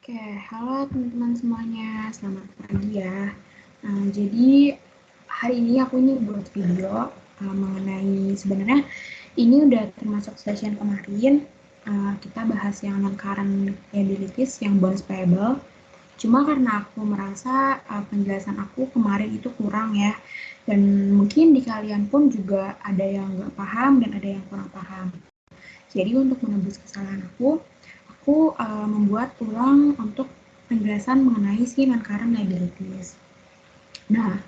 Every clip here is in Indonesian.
Oke, halo teman-teman semuanya, selamat pagi ya. Jadi hari ini aku ini buat video mengenai sebenarnya ini udah termasuk session kemarin. Kita bahas yang non-current liabilities yang bonds payable. Cuma karena aku merasa penjelasan aku kemarin itu kurang ya, dan mungkin di kalian pun juga ada yang nggak paham dan ada yang kurang paham. Jadi untuk menembus kesalahan aku membuat ulang untuk penjelasan mengenai si non-current liabilities. Nah,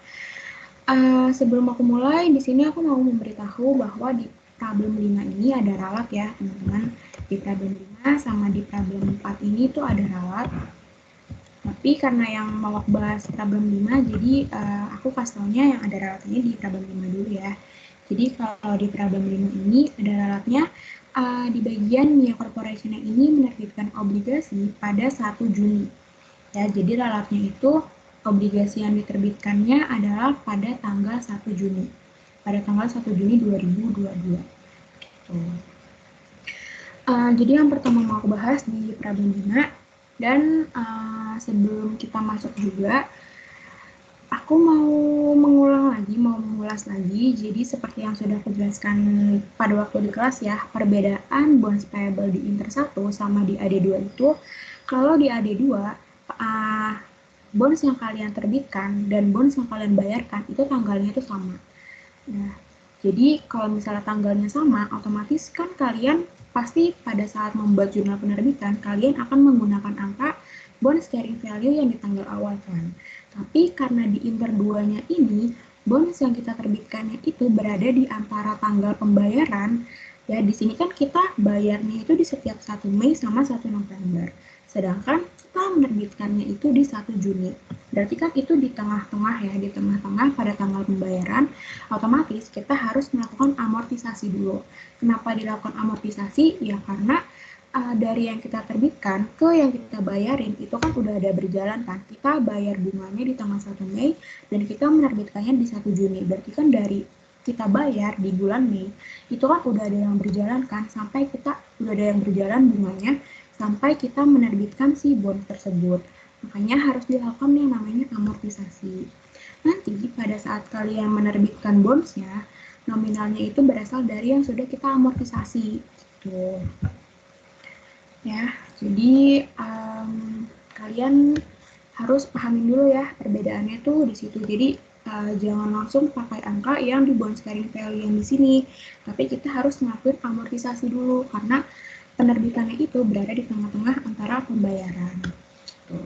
sebelum aku mulai, di sini aku mau memberitahu bahwa di problem 5 ini ada ralat ya, teman-teman. Di problem 5 sama di problem 4 ini tuh ada ralat. Tapi karena yang mau aku bahas problem 5, jadi aku kasih taunya yang ada ralatnya di problem 5 dulu ya. Jadi kalau di problem 5 ini ada ralatnya, di bagian Mia Corporation ini menerbitkan obligasi pada 1 Juni. Ya, jadi ralatnya itu obligasi yang diterbitkannya adalah pada tanggal 1 Juni. Pada tanggal 1 Juni 2022. Jadi yang pertama mau aku bahas di problem 5, dan sebelum kita masuk juga, aku mau mengulas lagi. Jadi seperti yang sudah aku jelaskan pada waktu di kelas ya, perbedaan bonds payable di Inter 1 sama di AD2 itu, kalau di AD2, bonds yang kalian terbitkan dan bonds yang kalian bayarkan itu tanggalnya itu sama. Nah, jadi kalau misalnya tanggalnya sama, otomatis kan kalian pasti pada saat membuat jurnal penerbitan, kalian akan menggunakan angka bonds carrying value yang di tanggal awal kan. Tapi karena di Inter 2-nya ini, bonds yang kita terbitkannya itu berada di antara tanggal pembayaran, ya di sini kan kita bayarnya itu di setiap 1 Mei sama 1 November. Sedangkan kita menerbitkannya itu di 1 Juni. Berarti kan itu di tengah-tengah ya, di tengah-tengah pada tanggal pembayaran, otomatis kita harus melakukan amortisasi dulu. Kenapa dilakukan amortisasi? Ya karena dari yang kita terbitkan ke yang kita bayarin itu kan udah ada berjalan kan. Kita bayar bunganya di tanggal 1 Mei dan kita menerbitkannya di 1 Juni. Berarti kan dari kita bayar di bulan Mei itu kan udah ada yang berjalan kan, sampai kita udah ada yang berjalan bunganya sampai kita menerbitkan si bond tersebut. Makanya harus dilakukan yang namanya amortisasi. Nanti pada saat kalian menerbitkan bondsnya, nominalnya itu berasal dari yang sudah kita amortisasi. Gitu. Ya, jadi kalian harus pahamin dulu ya perbedaannya tuh di situ. Jadi jangan langsung pakai angka yang di bonds carrying value yang di sini, tapi kita harus ngelakuin amortisasi dulu karena penerbitannya itu berada di tengah-tengah antara pembayaran. Tuh.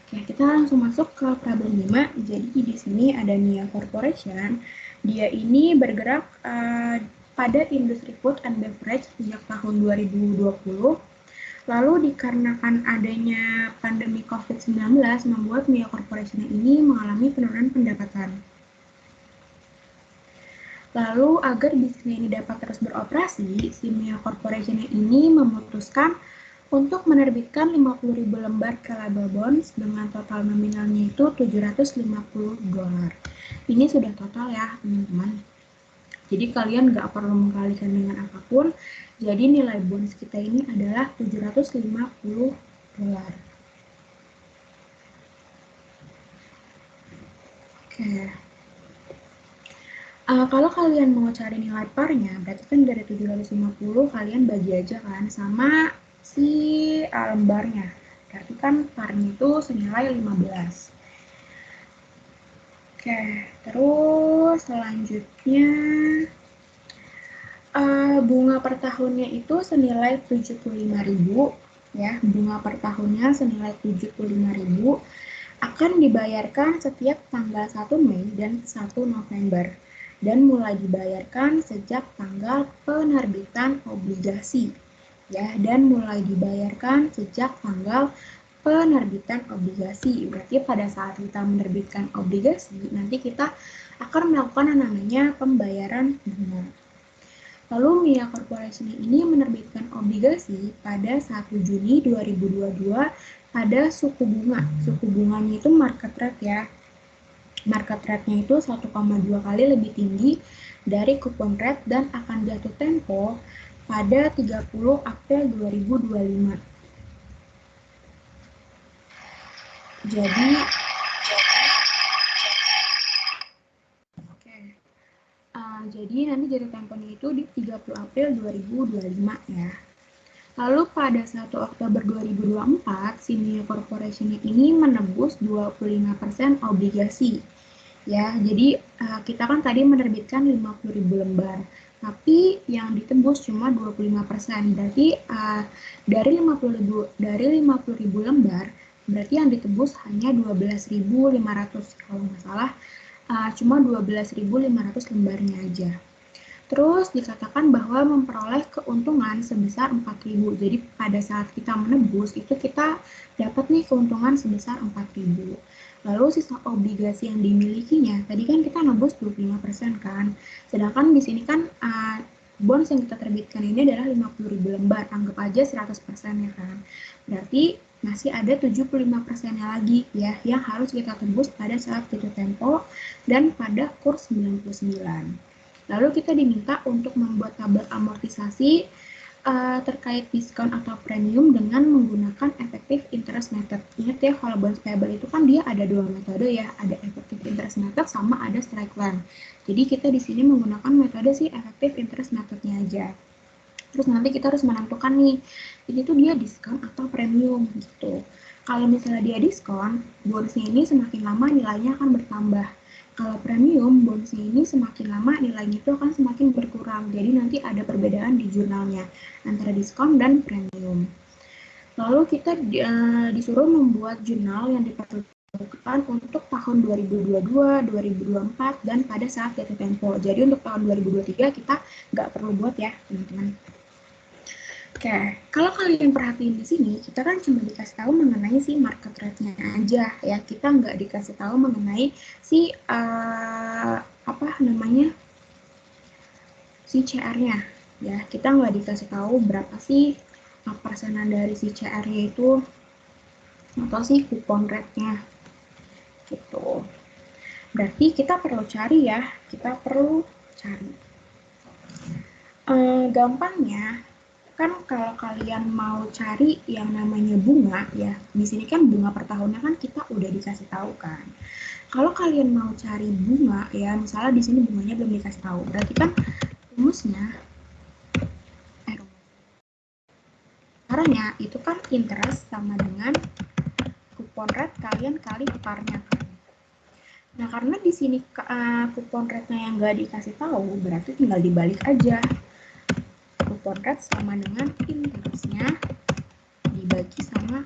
Oke, kita langsung masuk ke problem 5. Jadi di sini ada Mia Corporation. Dia ini bergerak pada industri food and beverage sejak tahun 2020. Lalu dikarenakan adanya pandemi COVID-19 membuat Mia Corporation ini mengalami penurunan pendapatan. Lalu agar bisnisnya ini dapat terus beroperasi, si Mia Corporation ini memutuskan untuk menerbitkan 50.000 lembar Calable Bonds dengan total nominalnya itu $750. Ini sudah total ya teman-teman. Jadi kalian nggak perlu mengkalikan dengan apapun. Jadi nilai bonds kita ini adalah $750. Oke. Kalau kalian mau cari nilai parnya, berarti kan dari 750 kalian bagi aja kan sama si lembarnya. Berarti kan parnya itu senilai 15. Oke, terus selanjutnya bunga per tahunnya itu senilai 75.000 ya. Bunga per tahunnya senilai 75.000 akan dibayarkan setiap tanggal 1 Mei dan 1 November dan mulai dibayarkan sejak tanggal penerbitan obligasi ya, dan mulai dibayarkan sejak tanggal penerbitan obligasi. Berarti pada saat kita menerbitkan obligasi, nanti kita akan melakukan yang namanya pembayaran bunga. Lalu Mia Corporation ini menerbitkan obligasi pada 1 Juni 2022 pada suku bunga. Suku bunganya itu market rate ya. Market rate-nya itu 1,2 kali lebih tinggi dari coupon rate dan akan jatuh tempo pada 30 April 2025. Jadi, jadi nanti jatuh temponya itu di 30 April 2025 ya. Lalu pada 1 Oktober 2024, si Neo Corporation ini menebus 25% obligasi. Ya, jadi kita kan tadi menerbitkan 50.000 lembar, tapi yang ditebus cuma 25%. Berarti dari 50.000 lembar, berarti yang ditebus hanya 12.500 kalau nggak salah, cuma 12.500 lembarnya aja. Terus dikatakan bahwa memperoleh keuntungan sebesar 4.000. Jadi pada saat kita menebus itu kita dapat nih keuntungan sebesar 4.000. Lalu sisa obligasi yang dimilikinya, tadi kan kita nebus 25% kan. Sedangkan di sini kan bonds yang kita terbitkan ini adalah 50.000 lembar, anggap aja 100% ya kan. Berarti masih ada 75%-nya lagi ya yang harus kita tebus pada saat jatuh tempo dan pada kurs 99. Lalu kita diminta untuk membuat tabel amortisasi terkait diskon atau premium dengan menggunakan effective interest method. Ingat ya, kalau bonds payable itu kan dia ada dua metode ya, ada effective interest method sama ada straight line. Jadi kita di sini menggunakan metode si effective interest methodnya aja. Terus nanti kita harus menentukan nih, ini tuh dia diskon atau premium gitu. Kalau misalnya dia diskon, bondsnya ini semakin lama nilainya akan bertambah. Kalau premium, bondsnya ini semakin lama nilainya itu akan semakin berkurang. Jadi nanti ada perbedaan di jurnalnya antara diskon dan premium. Lalu kita disuruh membuat jurnal yang diperlukan untuk tahun 2022, 2024, dan pada saat jatuh tempo. Jadi untuk tahun 2023 kita nggak perlu buat ya, teman-teman. Oke, kalau kalian perhatiin di sini, kita kan cuma dikasih tahu mengenai si market rate-nya aja ya. Kita nggak dikasih tahu mengenai si si CR-nya ya. Kita nggak dikasih tahu berapa sih persenan dari si CR-nya itu atau si kupon rate-nya gitu. Berarti kita perlu cari ya, kita perlu cari. Gampangnya kan kalau kalian mau cari yang namanya bunga ya, di sini kan bunga per tahunnya kan kita udah dikasih tahu kan. Kalau kalian mau cari bunga ya, misalnya di sini bunganya belum dikasih tahu, berarti kan rumusnya caranya itu kan interest sama dengan kupon rate kalian kali parnya kan. Nah karena di sini kupon rate-nya yang nggak dikasih tahu, berarti tinggal dibalik aja. Kupon rate sama dengan interestnya dibagi sama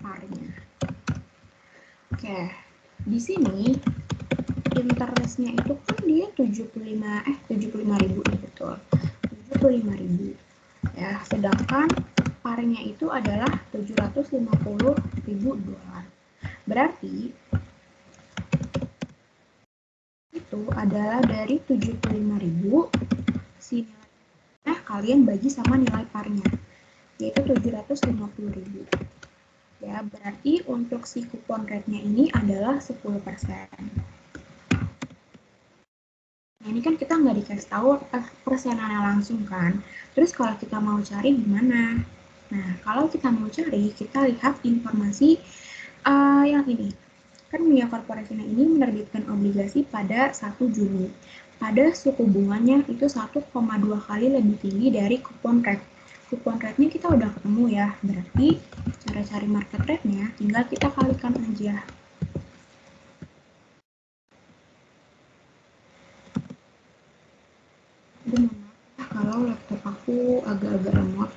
parnya. Oke, di sini interestnya itu kan dia 75.000 betul. 75.000. Ya, sedangkan parnya itu adalah 750.000 dolar. Berarti itu adalah dari 75.000 si nilainya kalian bagi sama nilai parnya, yaitu 750.000. Ya, berarti untuk si kupon rate-nya ini adalah 10%. Nah, ini kan kita nggak dikasih tahu persenannya langsung kan. Terus kalau kita mau cari gimana? Nah, kalau kita mau cari, kita lihat informasi yang ini. Kan Neo Corporation ini menerbitkan obligasi pada 1 Juni. Pada suku bunganya itu 1,2 kali lebih tinggi dari kupon rate. Kupon rate-nya kita udah ketemu ya, berarti cara cari market rate-nya tinggal kita kalikan aja. Aduh, maaf kalau laptop aku agak-agak lemot.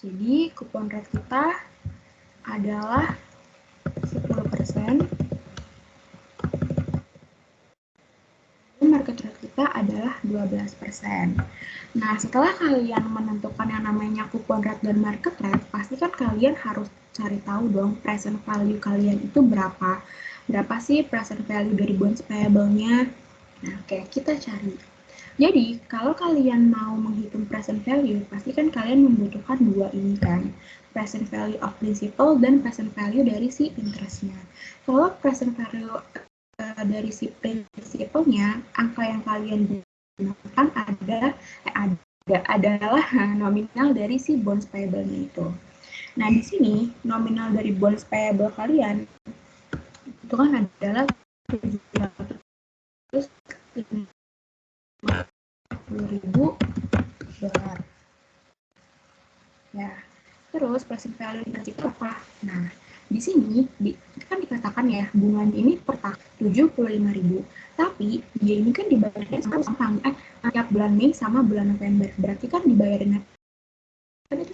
Jadi kupon rate kita adalah 10%. Market rate kita adalah 12%. Nah, setelah kalian menentukan yang namanya kupon rate dan market rate, pasti kan kalian harus cari tahu dong present value kalian itu berapa. Berapa sih present value dari bonds payable-nya? Nah, oke, kita cari. Jadi, kalau kalian mau menghitung present value, pasti kan kalian membutuhkan dua ini kan. Present value of principal dan present value dari si interest-nya. Kalau present value dari si prinsipalnya, angka yang kalian gunakan ada adalah nominal dari si bonds payable-nya itu. Nah, di sini nominal dari bonds payable kalian itu kan adalah 750.000 dolar. Ya, terus present value itu apa? Nah, di sini kan dikatakan ya bunganya ini per tahun 75.000. Tapi dia ini kan dibayarnya sama tiap bulan Mei sama bulan November. Berarti kan dibayarnya kan itu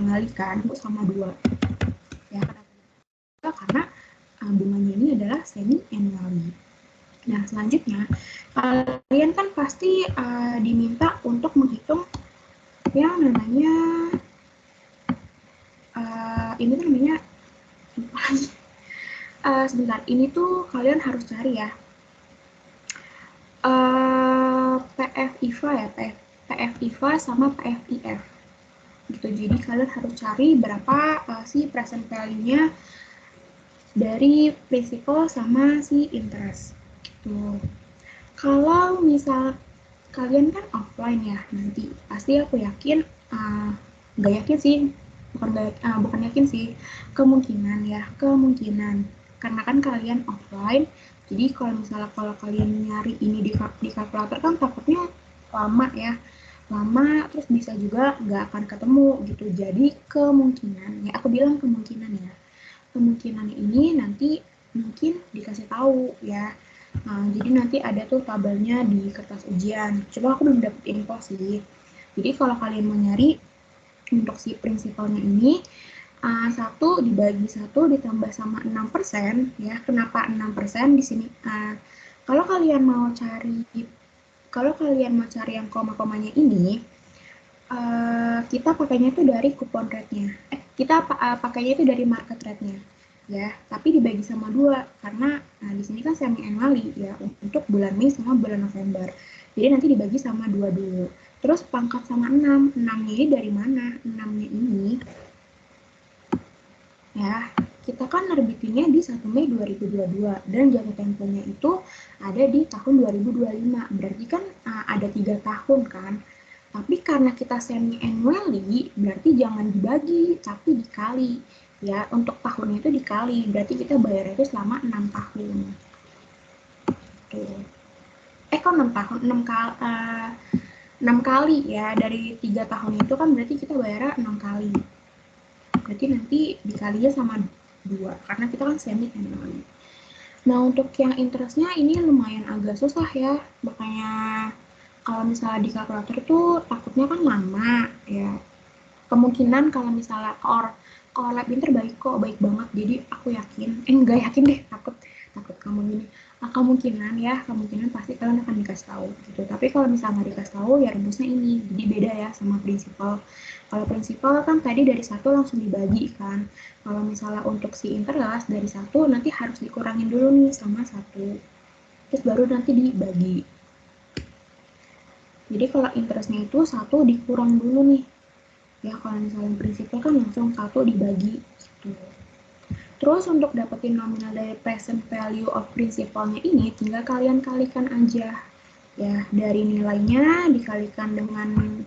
mengalikan sama 2 ya, karena bunganya ini adalah semi annually. Nah, selanjutnya kalian kan pasti diminta untuk menghitung yang namanya ini tuh namanya sebentar, ini tuh kalian harus cari ya PF-IVA ya, PF-IVA sama PF-IF gitu. Jadi kalian harus cari berapa si present value-nya dari principal sama si interest gitu. Kalau misal kalian kan offline ya, nanti pasti aku yakin nggak yakin sih, bukan yakin sih, kemungkinan karena kan kalian offline. Jadi kalau kalian nyari ini di kalkulator kan takutnya lama ya, terus bisa juga nggak akan ketemu gitu. Jadi kemungkinan ya, aku bilang kemungkinan ya, kemungkinan ini nanti mungkin dikasih tahu ya. Jadi nanti ada tuh tabelnya di kertas ujian. Coba aku belum dapet info sih. Jadi kalau kalian mau nyari untuk si prinsipalnya ini, 1 dibagi 1 ditambah sama 6% ya. Kenapa 6% di sini? Kalau kalian mau cari yang koma-komanya ini, kita pakainya itu dari coupon rate-nya. Kita pakainya itu dari market rate-nya. Ya, tapi dibagi sama 2 karena di sini kan semi annually ya, untuk bulan Mei sama bulan November. Jadi nanti dibagi sama 2 dulu. Terus pangkat sama 6. 6-nya ini dari mana? 6-nya ini ya, kita kan nerbitinnya di 1 Mei 2022 dan jatuh temponya itu ada di tahun 2025. Berarti kan ada 3 tahun kan. Tapi karena kita semi annually, berarti jangan dibagi, tapi dikali. Ya, untuk tahunnya itu dikali, berarti kita bayar itu selama 6 tahun. Tuh. Kok 6 tahun? 6 kali ya, dari 3 tahun itu kan berarti kita bayar 6 kali. Berarti nanti dikalinya sama 2, karena kita kan semi annually. Nah, untuk yang interestnya ini lumayan agak susah ya, makanya kalau misalnya di kalkulator tuh takutnya kan lama ya. Kemungkinan kalau misalnya kalau lab pinter baik kok, baik banget. Jadi aku yakin, enggak yakin deh, takut kamu gini. Kemungkinan pasti kalian akan dikasih tahu gitu. Tapi kalau misalnya nggak dikasih tahu ya rumusnya ini. Jadi beda ya sama prinsipal. Kalau prinsipal kan tadi dari 1 langsung dibagi kan. Kalau misalnya untuk si interest dari 1 nanti harus dikurangin dulu nih sama 1. Terus baru nanti dibagi. Jadi kalau interestnya itu 1 dikurang dulu nih. Ya kalau misalnya prinsipal kan langsung 1 dibagi gitu. Terus untuk dapetin nominal dari present value of principalnya ini tinggal kalian kalikan aja. Ya, dari nilainya dikalikan dengan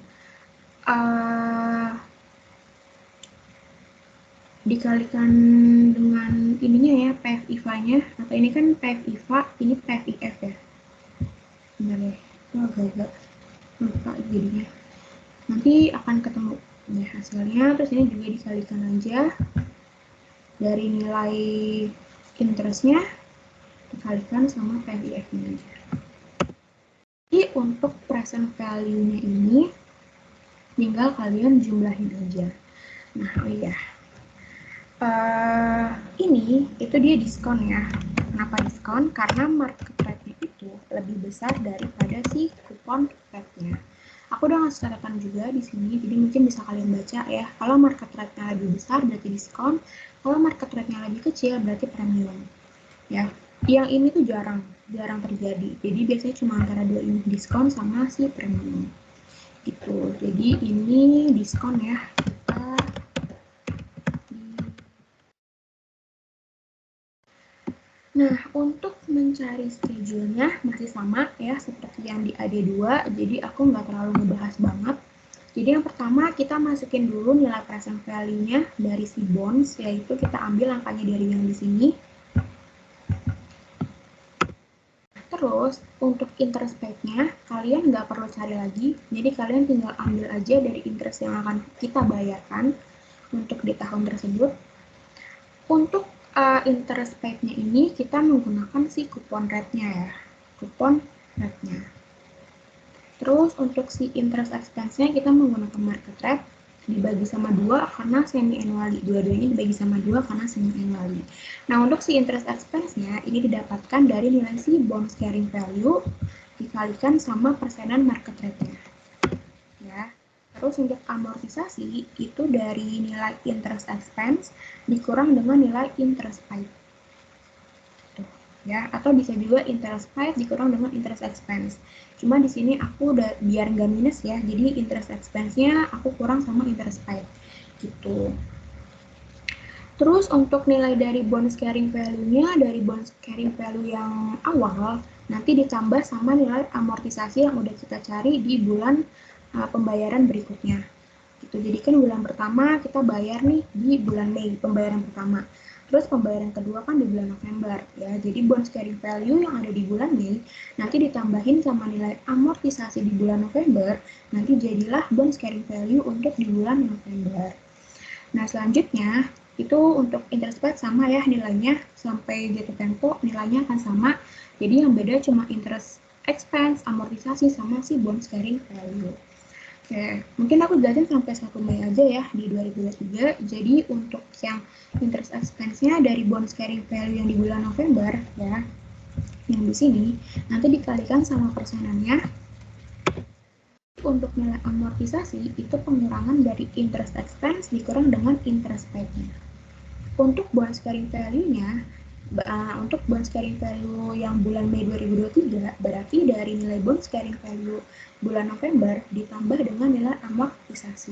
ininya ya, PF-IVA-nya, atau ini kan PF-IVA, ini PF-IF ya. Bentar ya, itu agak-agak lupa jadinya. Nanti akan ketemu ya hasilnya, terus ini juga dikalikan aja dari nilai interestnya dikalikan sama PF-IF-nya aja. Jadi untuk present value-nya ini tinggal kalian jumlahin aja. Nah, oh iya. Ini itu dia diskon ya. Kenapa diskon? Karena market rate-nya itu lebih besar daripada si kupon rate-nya. Aku udah ngasih catatan juga di sini, jadi mungkin bisa kalian baca ya. Kalau market rate-nya lebih besar berarti diskon, kalau market rate-nya lebih kecil berarti premium. Ya, yang ini tuh jarang terjadi. Jadi biasanya cuma antara 2 ini, diskon sama si premium. Gitu. Jadi ini diskon ya. Nah, untuk mencari schedule-nya masih sama ya, seperti yang di AD2, jadi aku nggak terlalu ngebahas banget. Jadi yang pertama, kita masukin dulu nilai present value-nya dari si bonds, yaitu kita ambil angkanya dari yang di sini. Terus, untuk interest paid-nya, kalian nggak perlu cari lagi, jadi kalian tinggal ambil aja dari interest yang akan kita bayarkan untuk di tahun tersebut. Untuk interest paid-nya ini kita menggunakan si coupon rate-nya ya, coupon rate-nya. Terus untuk si interest expense-nya kita menggunakan market rate dibagi sama 2 karena semi annually. Dua-duanya dibagi sama 2 karena semi annually. Nah, untuk si interest expense-nya ini didapatkan dari nilai si bonds carrying value dikalikan sama persenan market rate-nya. Ya. Terus untuk amortisasi itu dari nilai interest expense dikurang dengan nilai interest paid. Ya, atau bisa juga interest paid dikurang dengan interest expense. Cuma di sini aku udah biar nggak minus ya, jadi interest expense-nya aku kurang sama interest paid gitu. Terus untuk nilai dari bonus carrying value-nya, dari bonus carrying value yang awal nanti ditambah sama nilai amortisasi yang udah kita cari di bulan pembayaran berikutnya. Gitu. Jadi kan bulan pertama kita bayar nih di bulan Mei, pembayaran pertama. Terus pembayaran kedua kan di bulan November ya. Jadi bonus carrying value yang ada di bulan Mei nanti ditambahin sama nilai amortisasi di bulan November, nanti jadilah bonus carrying value untuk di bulan November. Nah, selanjutnya itu untuk interest paid sama ya nilainya, sampai jatuh tempo nilainya akan sama. Jadi yang beda cuma interest expense, amortisasi sama si bonus carrying value. Oke, mungkin aku jelasin sampai 1 Mei aja ya di 2023. Jadi untuk yang interest expense-nya dari bonus carrying value yang di bulan November ya, yang di sini nanti dikalikan sama persenannya. Untuk nilai amortisasi itu pengurangan dari interest expense dikurang dengan interest paid-nya. Untuk bonus carrying value-nya, untuk bonus carrying value yang bulan Mei 2023 berarti dari nilai bonus carrying value bulan November ditambah dengan nilai amortisasi.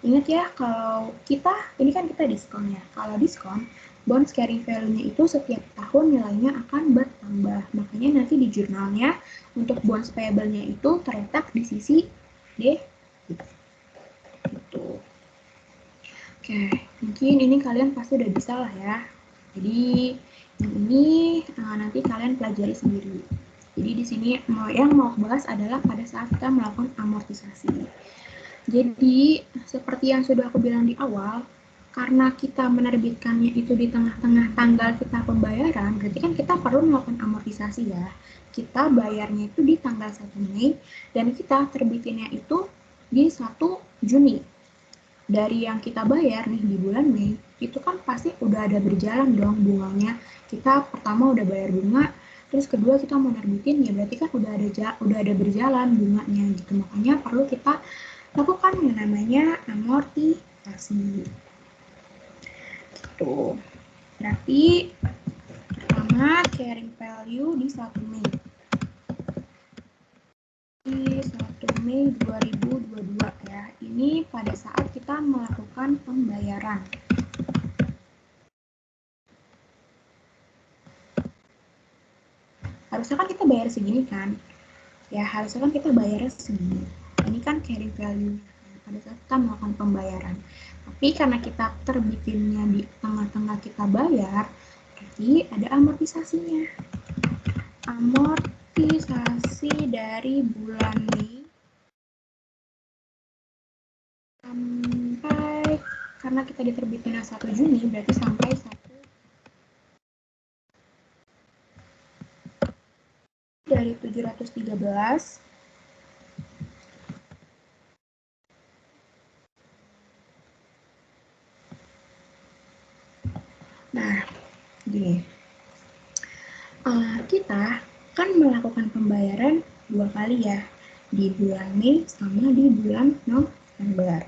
Ingat ya, kalau kita, ini kan kita diskon ya, kalau diskon, bonus carrying value-nya itu setiap tahun nilainya akan bertambah. Makanya nanti di jurnalnya untuk bonus payable-nya itu terletak di sisi D. Gitu. Oke, mungkin ini kalian pasti udah bisa lah ya. Jadi yang ini nanti kalian pelajari sendiri. Jadi di sini yang mau aku bahas adalah pada saat kita melakukan amortisasi. Jadi seperti yang sudah aku bilang di awal, karena kita menerbitkannya itu di tengah-tengah tanggal kita pembayaran, berarti kan kita perlu melakukan amortisasi ya. Kita bayarnya itu di tanggal 1 Mei dan kita terbitinnya itu di 1 Juni. Dari yang kita bayar nih di bulan Mei, itu kan pasti udah ada berjalan dong bunganya. Kita pertama udah bayar bunga, terus kedua kita mau nerbitin, ya berarti kan udah ada berjalan bunganya gitu. Makanya perlu kita lakukan yang namanya amortisasi. Gitu. Berarti pertama carrying value di 1 Mei. Di 1 Mei 2022 ya. Ini pada saat kita melakukan pembayaran. Harusnya kan kita bayar segini kan? Ya, harusnya kan kita bayarnya segini. Ini kan carrying value pada saat kita melakukan pembayaran. Tapi karena kita terbitinnya di tengah-tengah kita bayar, berarti ada amortisasinya. Amortisasi dari bulan Mei sampai, karena kita diterbitinnya 1 Juni, berarti sampai 1 dari 713 Nah, gini, kita kan melakukan pembayaran 2 kali ya, di bulan Mei sama di bulan November.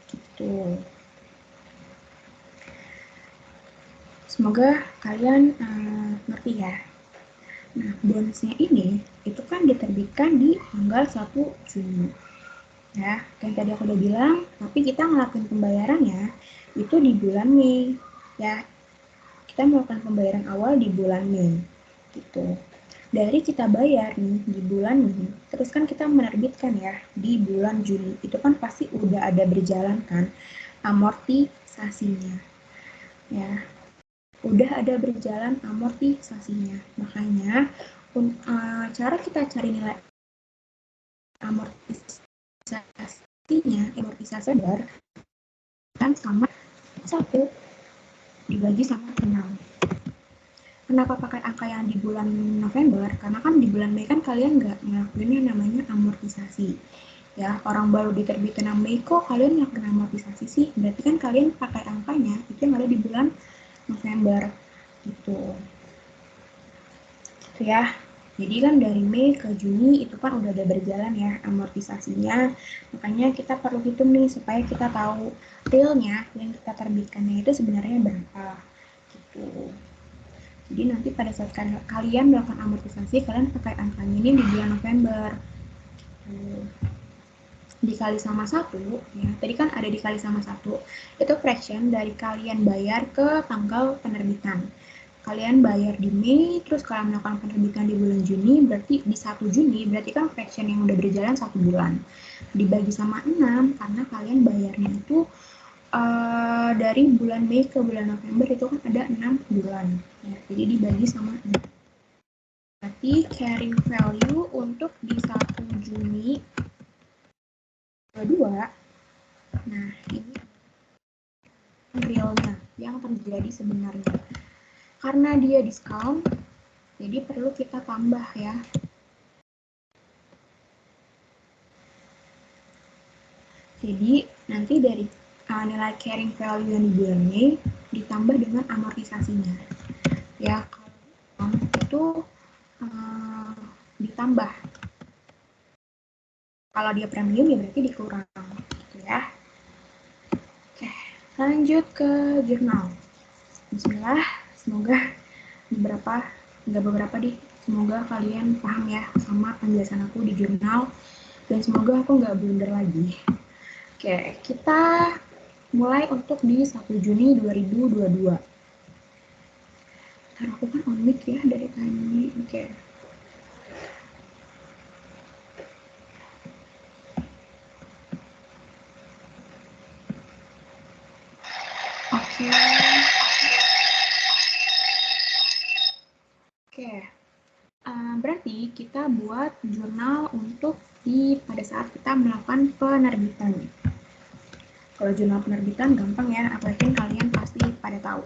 Gitu. Semoga kalian ngerti ya. Nah, bonusnya ini itu kan diterbitkan di tanggal 1 Juni. Ya, yang tadi aku udah bilang, tapi kita ngelakuin pembayarannya itu di bulan Mei. Ya, kita melakukan pembayaran awal di bulan Mei, gitu. Dari kita bayar nih di bulan Mei, terus kan kita menerbitkan ya di bulan Juni, itu kan pasti udah ada berjalan kan amortisasinya, ya. Udah ada berjalan amortisasinya. Makanya cara kita cari nilai amortisasi standar kan sama 1 dibagi sama 6. Kenapa pakai angka yang di bulan November? Karena kan di bulan Mei kan kalian nggak ngelakuin yang namanya amortisasi. Ya, orang baru diterbitin Mei kok kalian ngelakuin amortisasi sih? Berarti kan kalian pakai angkanya itu yang ada di bulan November gitu. Ya, jadi kan dari Mei ke Juni itu kan udah ada berjalan ya amortisasinya. Makanya kita perlu hitung nih supaya kita tahu realnya yang kita terbitkannya itu sebenarnya berapa gitu. Jadi nanti pada saat kalian melakukan amortisasi, kalian pakai angkanya ini di bulan November. Dikali sama 1, ya. Tadi kan ada dikali sama 1. Itu fraction dari kalian bayar ke tanggal penerbitan. Kalian bayar di Mei, terus kalian melakukan penerbitan di bulan Juni, berarti di 1 Juni, berarti kan fraction yang udah berjalan 1 bulan. Dibagi sama 6, karena kalian bayarnya itu dari bulan Mei ke bulan November itu kan ada 6 bulan. Ya, jadi dibagi sama 6. Berarti carrying value untuk di 1 Juni 22, nah ini realnya yang terjadi sebenarnya. Karena dia diskon, jadi perlu kita tambah ya. Jadi nanti dari nilai carrying value yang di bulan Mei ditambah dengan amortisasinya. Ya, kalau itu ditambah. Kalau dia premium ya berarti dikurang, gitu ya. Oke, lanjut ke jurnal. Bismillah, semoga semoga kalian paham ya sama penjelasan aku di jurnal dan semoga aku nggak blunder lagi. Oke, kita mulai untuk di 1 Juni 2022. Ntar aku kan on mic ya dari tadi. Oke. Oke. Oke. Berarti kita buat jurnal untuk pada saat kita melakukan penerbitan. Kalau jurnal penerbitan gampang ya, apalagi kalian pasti pada tahu.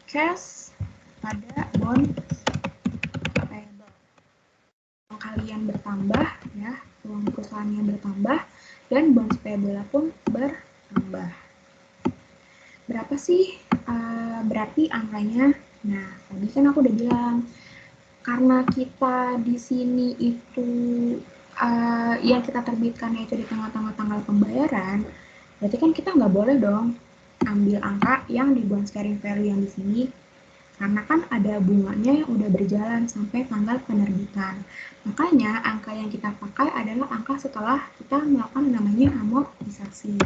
Cash pada bond payable. Uang kalian bertambah ya, uang perusahaannya bertambah dan bond payable pun bertambah. Berapa sih berarti angkanya? Nah, tadi kan aku udah bilang karena kita di sini itu yang kita terbitkannya itu di tengah-tengah tanggal pembayaran, berarti kan kita nggak boleh dong ambil angka yang di bond carrying value yang di sini, karena kan ada bunganya yang udah berjalan sampai tanggal penerbitan. Makanya angka yang kita pakai adalah angka setelah kita melakukan namanya amortisasi.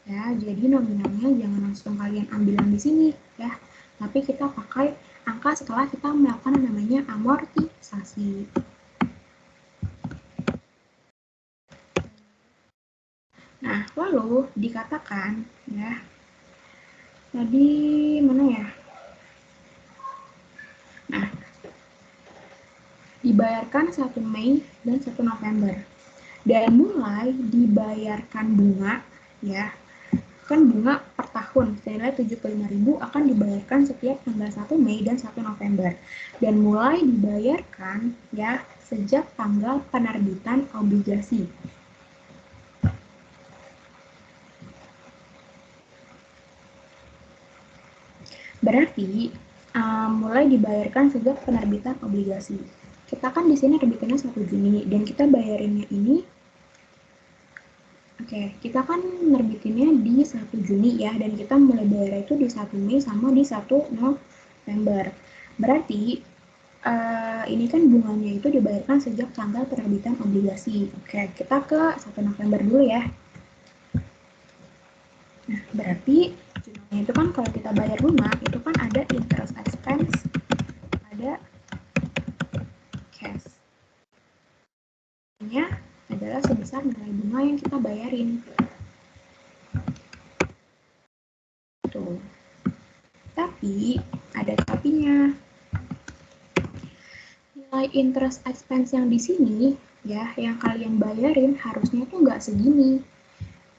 Ya, jadi nominalnya jangan langsung kalian ambilan di sini ya, tapi kita pakai angka setelah kita melakukan namanya amortisasi. Nah, lalu dikatakan ya, tadi mana ya? Nah, dibayarkan 1 Mei dan 1 November. Dan mulai dibayarkan bunga ya, kan bunga per tahun senilai 75.000 akan dibayarkan setiap tanggal 1 Mei dan 1 November. Dan mulai dibayarkan ya sejak tanggal penerbitan obligasi. Berarti mulai dibayarkan sejak penerbitan obligasi. Kita kan di sini terbitannya 1 Juni dan kita bayarinnya ini kita kan nerbitinnya di 1 Juni ya, dan kita mulai bayar itu di 1 Mei sama di 1 November. Berarti ini kan bunganya itu dibayarkan sejak tanggal penerbitan obligasi. Oke, kita ke 1 November dulu ya. Nah, berarti jurnal Nah, itu kan kalau kita bayar bunga, itu kan ada interest expense, ada cash. Ini adalah sebesar nilai bunga yang kita bayarin. Tuh. Tapi, ada tapinya. Nilai interest expense yang di sini, ya, yang kalian bayarin harusnya tuh nggak segini.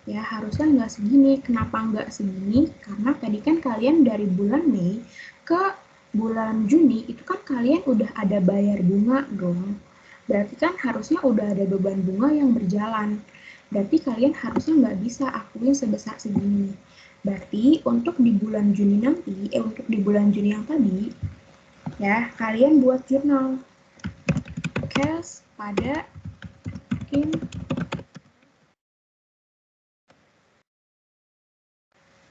Ya, harusnya nggak segini. Kenapa nggak segini? Karena tadi kan kalian dari bulan Mei ke bulan Juni, itu kan kalian udah ada bayar bunga dong. Berarti kan harusnya udah ada beban bunga yang berjalan. Berarti kalian harusnya nggak bisa akuin sebesar segini. Berarti untuk di bulan Juni nanti, untuk di bulan Juni yang tadi, ya, kalian buat jurnal cash pada in.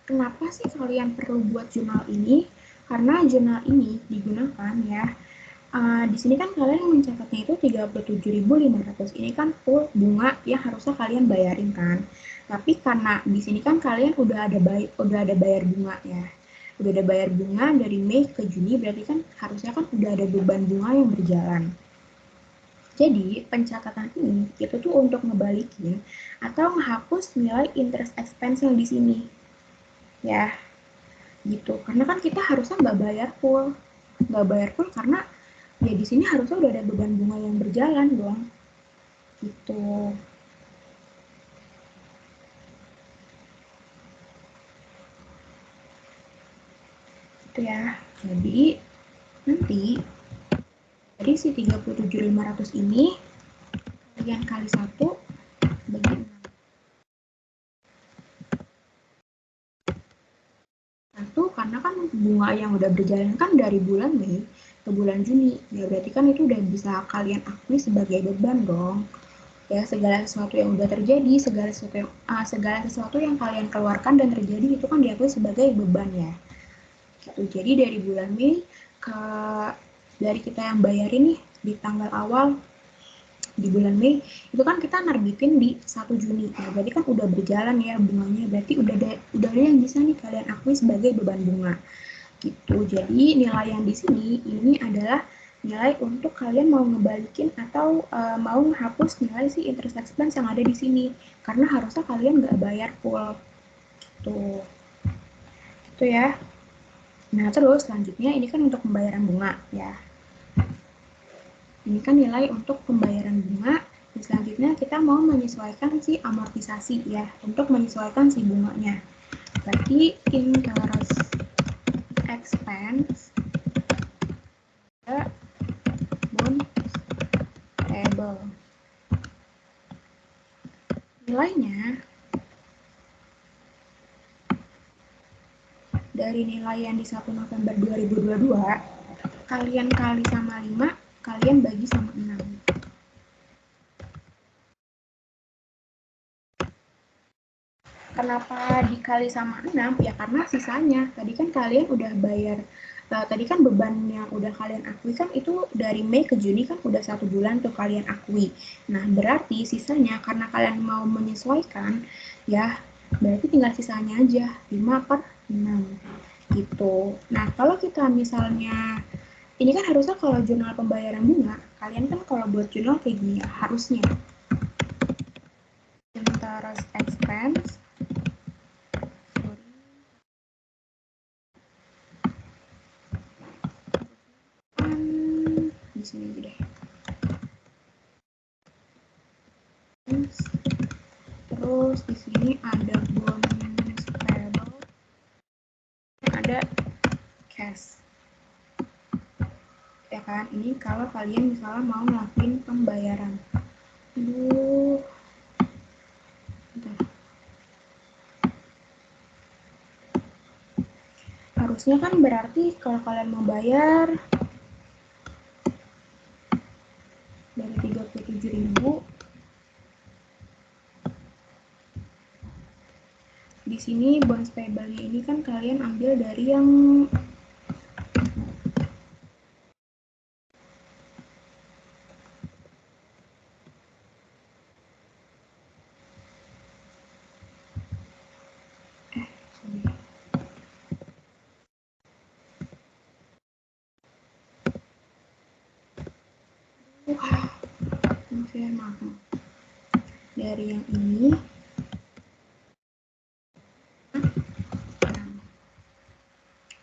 Kenapa sih kalian perlu buat jurnal ini? Karena jurnal ini digunakan ya. Di sini kan kalian mencatatnya itu 37.500. Ini kan full bunga yang harusnya kalian bayarin kan. Tapi karena di sini kan kalian udah ada bayar bunga ya. Udah ada bayar bunga dari Mei ke Juni, berarti kan harusnya kan udah ada beban bunga yang berjalan. Jadi, pencatatan ini itu tuh untuk ngebalikin atau menghapus nilai interest expense yang di sini. Ya, gitu. Karena kan kita harusnya nggak bayar full. Nggak bayar full karena ya di sini harusnya udah ada beban bunga yang berjalan dong. Gitu. Gitu ya. Jadi, nanti dari si 37.500 ini kalian kali 1 bagi 6. Satu, karena kan bunga yang udah berjalan kan dari bulan Mei ke bulan Juni. Ya berarti kan itu udah bisa kalian akui sebagai beban dong. Ya, segala sesuatu yang udah terjadi, segala sesuatu yang kalian keluarkan dan terjadi itu kan diakui sebagai beban ya. Gitu. Jadi dari bulan Mei ke dari kita yang bayarin nih di tanggal awal di bulan Mei itu kan kita nerbitin di 1 Juni ya, berarti kan udah berjalan ya bunganya, berarti udah ada yang bisa nih kalian akui sebagai beban bunga gitu. Jadi nilai yang di sini ini adalah nilai untuk kalian mau ngebalikin atau mau menghapus nilai si interest expense yang ada di sini karena harusnya kalian nggak bayar full tuh gitu ya. Nah terus selanjutnya ini kan untuk pembayaran bunga ya, ini kan nilai untuk pembayaran bunga. Dan selanjutnya kita mau menyesuaikan si amortisasi ya, untuk menyesuaikan si bunganya. Berarti interest expense bond payable. Nilainya dari nilai yang di 1 November 2022 kalian kali sama 5, kalian bagi sama 6. Kenapa dikali sama 6? Ya karena sisanya. Tadi kan kalian udah bayar, tadi kan beban yang udah kalian akui kan itu dari Mei ke Juni kan udah 1 bulan tuh kalian akui. Nah berarti sisanya karena kalian mau menyesuaikan ya, berarti tinggal sisanya aja 5/6 gitu. Nah kalau kita misalnya ini kan harusnya kalau jurnal pembayaran bunga, kalian kan kalau buat jurnal kayak gini ya, harusnya interest expense di sini aja deh. Terus di sini ada bonus payable, ada cash. Ya kan, ini kalau kalian misalnya mau ngelakuin pembayaran. Aduh, bentar. Harusnya kan berarti kalau kalian mau bayar dari 37.000 di sini bonus payable-nya ini kan kalian ambil dari yang sorry. maaf. Dari yang ini,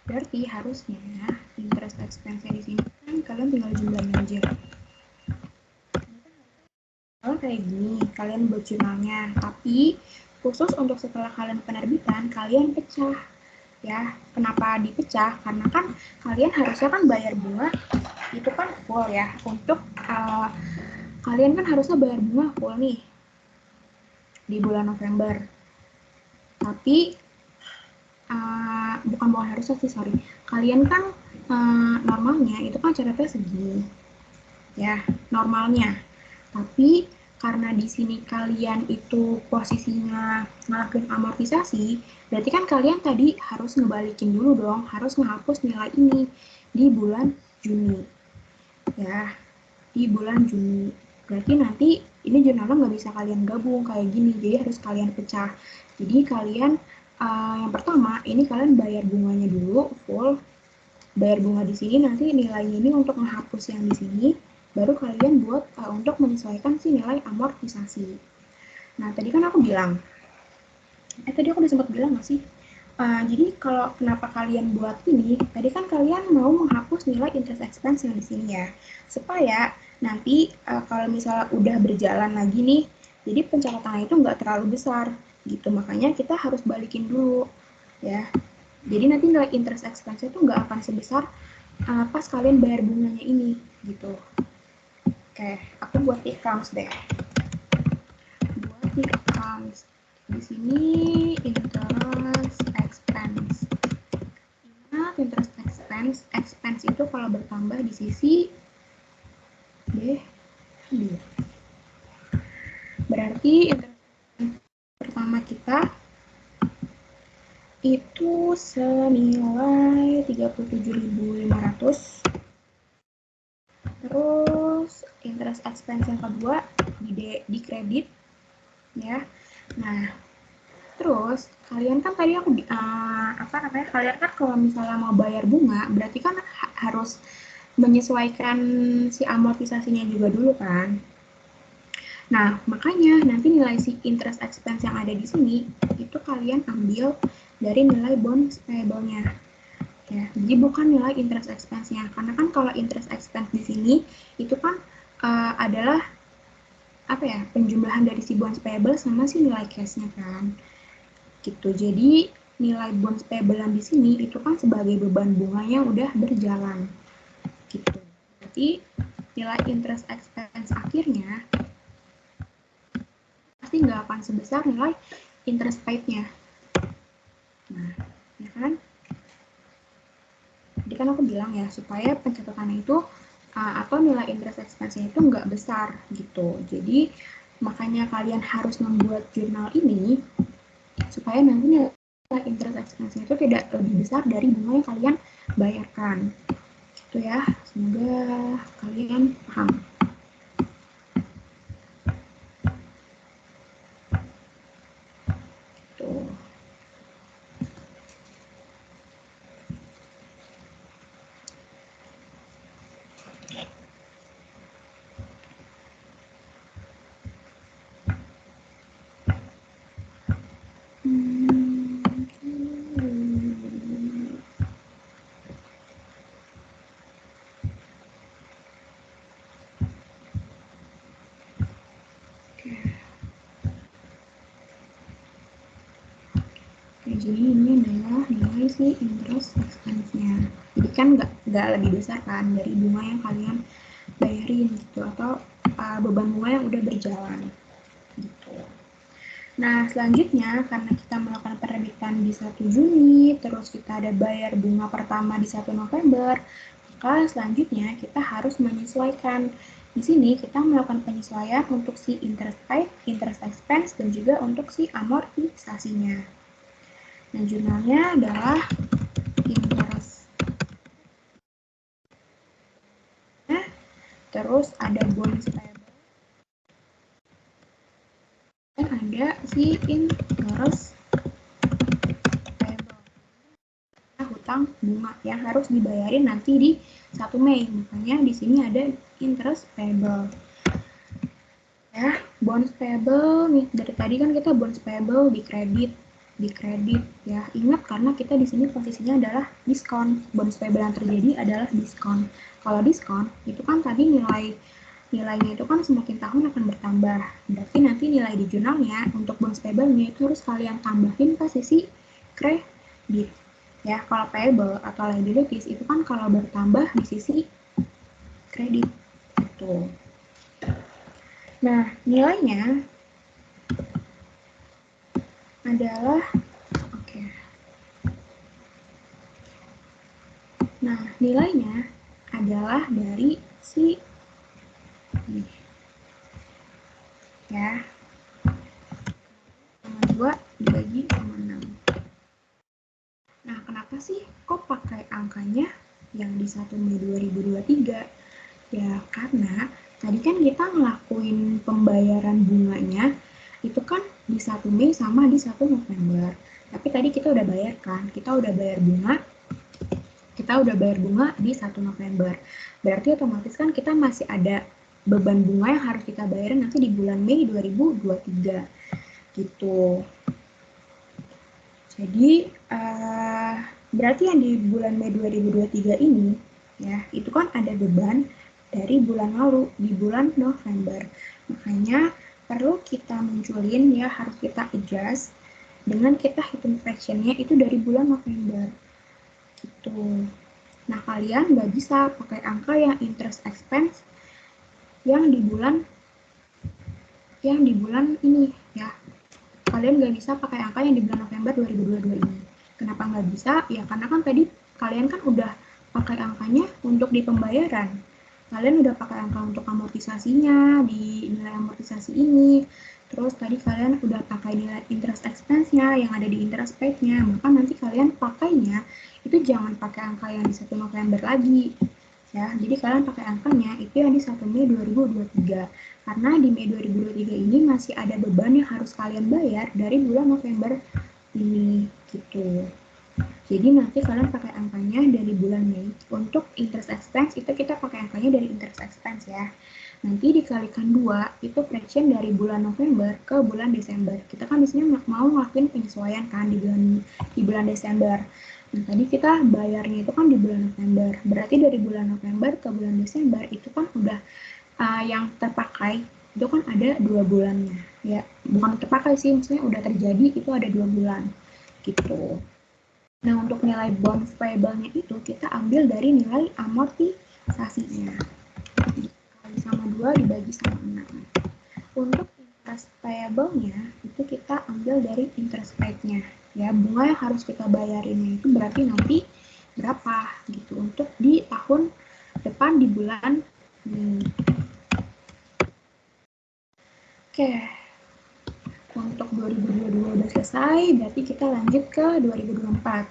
berarti harusnya interest expense di sini kan kalian tinggal jumlahin aja. Kalau kayak gini, kalian buat jurnalnya, tapi khusus untuk setelah kalian penerbitan, kalian pecah. Ya, kenapa dipecah? Karena kan kalian harusnya kan bayar bunga itu kan full ya. Untuk kalian kan harusnya bayar bunga full nih di bulan November. Tapi bukan bukan harusnya sih, sorry. Kalian kan normalnya itu kan CPP segini. Ya, normalnya. Tapi karena di sini kalian itu posisinya ngelakuin amortisasi, berarti kan kalian tadi harus ngebalikin dulu dong, harus menghapus nilai ini di bulan Juni. Ya, di bulan Juni. Berarti nanti ini jurnalnya nggak bisa kalian gabung kayak gini, jadi harus kalian pecah. Jadi kalian yang pertama ini kalian bayar bunganya dulu full, bayar bunga di sini, nanti nilainya ini untuk menghapus yang di sini, baru kalian buat untuk menyesuaikan si nilai amortisasi. Nah, tadi kan aku bilang, tadi aku udah sempat bilang nggak sih? Jadi kalau kenapa kalian buat ini, tadi kan kalian mau menghapus nilai interest expense yang di sini ya, supaya nanti kalau misalnya udah berjalan lagi nih, jadi pencatatannya itu nggak terlalu besar, gitu. Makanya kita harus balikin dulu, ya. Jadi nanti nilai interest expense itu nggak akan sebesar pas kalian bayar bunganya ini, gitu. Oke, aku buat accounts deh. Buat accounts. Di sini interest expense. Ingat interest expense, expense itu kalau bertambah di sisi D, berarti interest expense pertama kita itu senilai 37.500. Terus interest expense yang kedua di kredit ya. Nah, terus kalian kan tadi aku kalian kan kalau misalnya mau bayar bunga berarti kan harus menyesuaikan si amortisasinya juga dulu kan. Nah, makanya nanti nilai si interest expense yang ada di sini itu kalian ambil dari nilai bonds payable-nya. Ya, jadi bukan nilai interest expense-nya, karena kan kalau interest expense di sini itu kan adalah penjumlahan dari si bonds payable sama si nilai cash-nya kan, gitu. Jadi nilai bonds payable yang di sini itu kan sebagai beban bunganya udah berjalan, gitu. Jadi nilai interest expense akhirnya pasti nggak akan sebesar nilai interest paid-nya. Nah, ya kan? Jadi kan aku bilang ya, supaya pencatatannya itu atau nilai interest expense-nya itu nggak besar gitu. Jadi makanya kalian harus membuat jurnal ini supaya nanti nilai interest expense-nya itu tidak lebih besar dari bunga yang kalian bayarkan. Gitu ya, semoga kalian paham. Tuh. Jadi ini adalah nilai si interest expense-nya. Jadi kan nggak lebih besar kan dari bunga yang kalian bayarin gitu, atau beban bunga yang udah berjalan gitu. Nah, selanjutnya karena kita melakukan penerbitan di 1 Juni, terus kita ada bayar bunga pertama di 1 November, maka selanjutnya kita harus menyesuaikan. Di sini kita melakukan penyesuaian untuk si interest paid, interest expense, dan juga untuk si amortisasinya. Nah, jurnalnya adalah interest. Nah, terus ada bonus payable. Dan ada si interest payable. Nah, hutang utang bunga yang harus dibayarin nanti di 1 Mei. Makanya di sini ada interest payable. Ya, bonds payable nih dari tadi kan kita bonds payable di kredit ya. Ingat karena kita di sini posisinya adalah diskon. Bonus payable yang terjadi adalah diskon. Kalau diskon itu kan tadi nilainya itu kan semakin tahun akan bertambah. Berarti nanti nilai di jurnalnya untuk bonus payable-nya itu harus kalian tambahin ke sisi kredit. Ya, kalau payable atau liabilities itu kan kalau bertambah di sisi kredit. Gitu. Nah, nilainya adalah Nah, nilainya adalah dari si ini. Ya. Sama 2 dibagi sama 6. Nah, kenapa sih kok pakai angkanya yang di 1 Mei 2023? Ya, karena tadi kan kita ngelakuin pembayaran bunganya itu kan di 1 Mei sama di 1 November. Tapi tadi kita udah bayar kan, kita udah bayar bunga di 1 November. Berarti otomatis kan kita masih ada beban bunga yang harus kita bayarin nanti di bulan Mei 2023. Gitu. Jadi, berarti yang di bulan Mei 2023 ini, ya, itu kan ada beban dari bulan lalu, di bulan November. Makanya, perlu kita munculin, ya, harus kita adjust, dengan kita hitung fraction-nya itu dari bulan November. Gitu. Nah, kalian nggak bisa pakai angka yang interest expense yang di bulan ini, ya. Kalian nggak bisa pakai angka yang di bulan November 2022 ini. Kenapa nggak bisa? Ya karena kan tadi kalian kan udah pakai angkanya untuk di pembayaran. Kalian udah pakai angka untuk amortisasinya di nilai amortisasi ini. Terus tadi kalian udah pakai nilai interest expense-nya yang ada di interest paid-nya. Maka nanti kalian pakainya itu jangan pakai angka yang di 1 November lagi. Ya, jadi kalian pakai angkanya itu yang di 1 Mei 2023. Karena di Mei 2023 ini masih ada beban yang harus kalian bayar dari bulan November ini gitu. Jadi nanti kalian pakai angkanya dari bulan Mei. Untuk interest expense itu kita pakai angkanya dari interest expense ya. Nanti dikalikan 2 itu fraction dari bulan November ke bulan Desember. Kita kan di sini mau ngelakuin penyesuaian kan di bulan Desember. Nah, tadi kita bayarnya itu kan di bulan November. Berarti dari bulan November ke bulan Desember itu kan udah yang terpakai itu kan ada 2 bulannya. Ya, bukan terpakai sih, maksudnya udah terjadi itu ada 2 bulan. Gitu. Nah, untuk nilai bonds payable-nya itu kita ambil dari nilai amortisasinya. Dikali sama 2 dibagi sama 6. Untuk interest payable-nya itu kita ambil dari interest paid-nya. Ya, bunga yang harus kita bayarinnya itu berarti nanti berapa gitu untuk di tahun depan di bulan Oke. Untuk 2022 udah selesai, berarti kita lanjut ke 2024.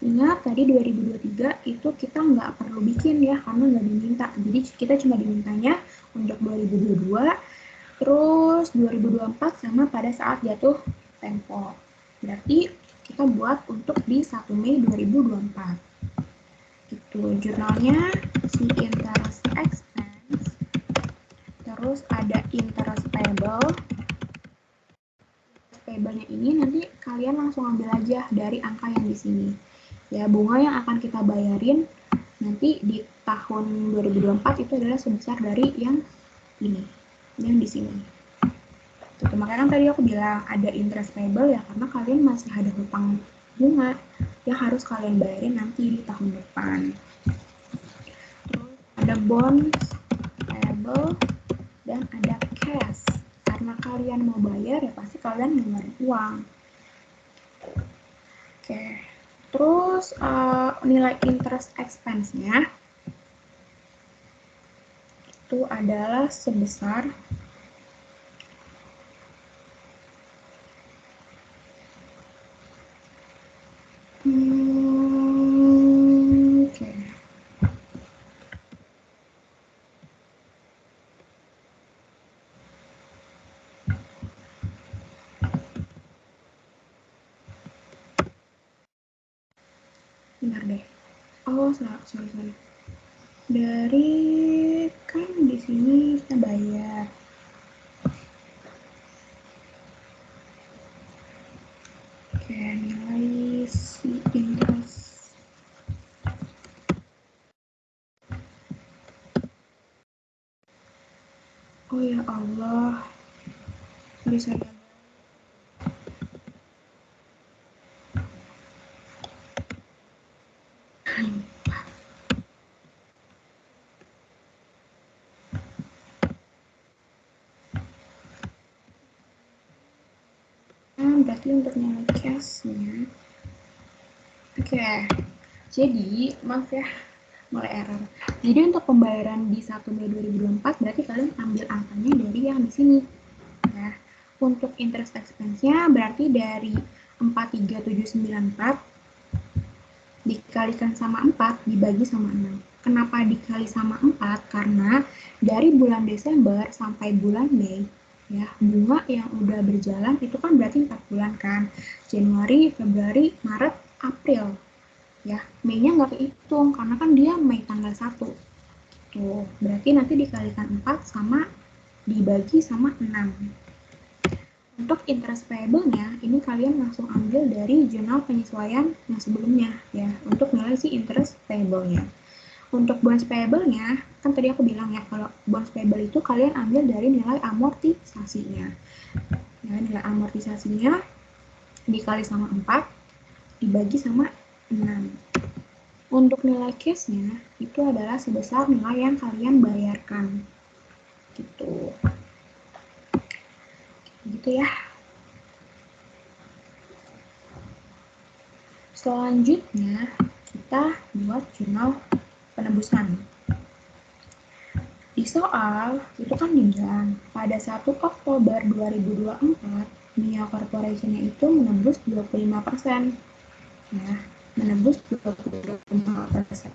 Ingat tadi 2023 itu kita nggak perlu bikin ya karena nggak diminta. Jadi kita cuma dimintanya untuk 2022, terus 2024 sama pada saat jatuh tempo. Berarti kita buat untuk di 1 Mei 2024. Itu jurnalnya si interest expense, terus ada interest payable. Payable-nya ini nanti kalian langsung ambil aja dari angka yang di sini. Ya, bunga yang akan kita bayarin nanti di tahun 2024 itu adalah sebesar dari yang ini, yang di sini. Tuh, makanya kan tadi aku bilang ada interest payable ya karena kalian masih ada hutang bunga yang harus kalian bayarin nanti di tahun depan. Terus ada bonds payable dan ada cash. Karena kalian mau bayar ya pasti kalian ngeluarin uang. Oke. Terus nilai interest expense-nya itu adalah sebesar oke. benar deh. Oh, sorry. Dari kan di sini kita bayar. Oke, nilai si interest. Oh ya Allah. Sorry. Berarti untuk nilai cashnya. Oke. Jadi, maaf ya, mulai error. Jadi untuk pembayaran di 1 Mei 2024 berarti kalian ambil angkanya dari yang di sini. Ya. Untuk interest expense-nya berarti dari 43794 dikalikan sama 4 dibagi sama 6. Kenapa dikali sama 4? Karena dari bulan Desember sampai bulan Mei ya, bunga yang udah berjalan itu kan berarti 4 bulan kan. Januari, Februari, Maret, April. Ya, Mei-nya nggak kehitung karena kan dia Mei tanggal 1. Tuh, berarti nanti dikalikan 4 sama dibagi sama 6. Untuk interest payable-nya, ini kalian langsung ambil dari jurnal penyesuaian yang sebelumnya ya, untuk nilai si interest payable-nya. Untuk bonds payable-nya, kan tadi aku bilang ya, kalau bonds payable itu kalian ambil dari nilai amortisasinya. Ya, nilai amortisasinya dikali sama 4, dibagi sama 6. Untuk nilai cash-nya, itu adalah sebesar nilai yang kalian bayarkan. Gitu. Gitu ya. Selanjutnya, kita buat jurnal penebusan. Di soal, itu kan dibilang, pada 1 Oktober 2024, Mia Corporation-nya itu menembus 25%. Ya, menembus 25%.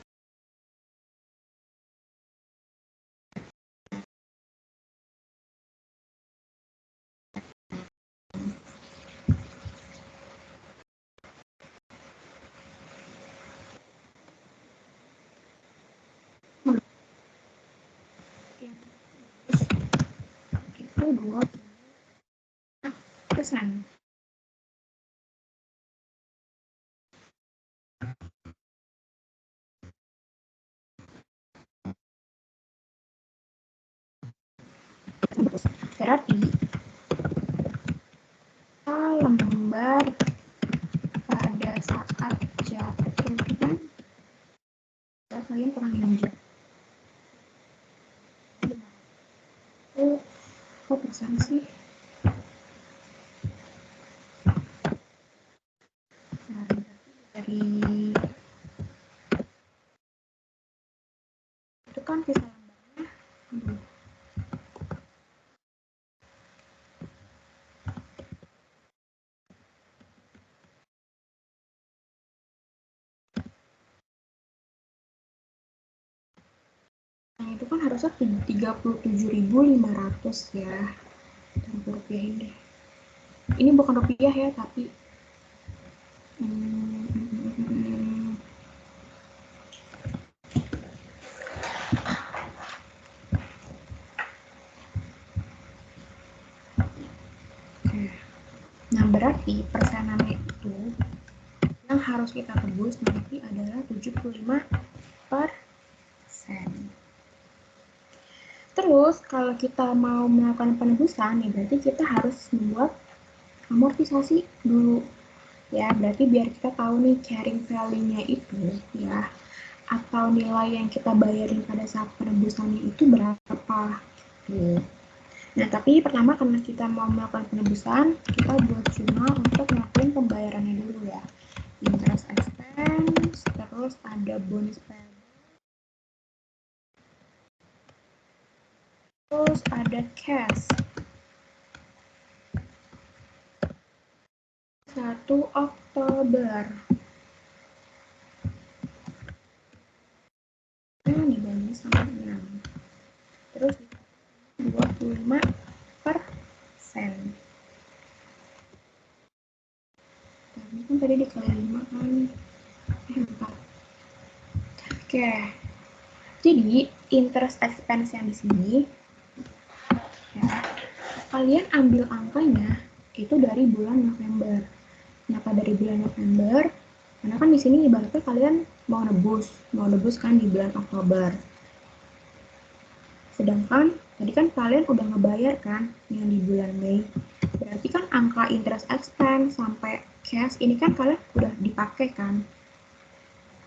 Itu 2%. Berarti lembar pada saat jatuh kan kalian pernah nginjak itu kok persen sih dari itu kan kisah lembarnya. Nah, itu kan harusnya 37.500 ya. Kita rupiahin deh. Ini bukan rupiah ya, tapi nah berarti persenannya itu yang harus kita tebus nanti adalah 75%. Terus kalau kita mau melakukan penebusan ya berarti kita harus membuat amortisasi dulu ya, berarti biar kita tahu nih carrying value-nya itu ya, atau nilai yang kita bayarin pada saat penebusannya itu berapa gitu. Nah, tapi pertama karena kita mau melakukan penebusan, kita buat jurnal untuk ngelakuin pembayarannya dulu ya. Interest expense, terus ada bonus payable, terus ada cash. 1 Oktober. Nah, dibagi sama 6. Terus 25%. Ini kan tadi dikali 5 kan. 4. Oke, jadi interest expense yang di sini, ya, kalian ambil angkanya itu dari bulan November. Kenapa dari bulan November? Karena kan di sini ibaratnya kalian mau nebus kan di bulan Oktober. Sedangkan tadi kan kalian udah ngebayar kan yang di bulan Mei. Berarti kan angka interest expense sampai cash ini kan kalian udah dipakai kan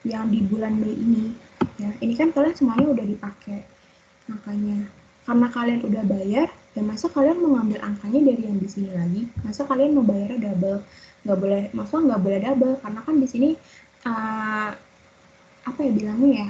yang di bulan Mei ini. Ya, ini kan kalian semuanya udah dipakai. Makanya karena kalian udah bayar, ya masa kalian mau ngambil angkanya dari yang di sini lagi? Masa kalian mau bayarnya double? Nggak boleh, masa nggak boleh double? Karena kan di sini apa ya bilangnya ya?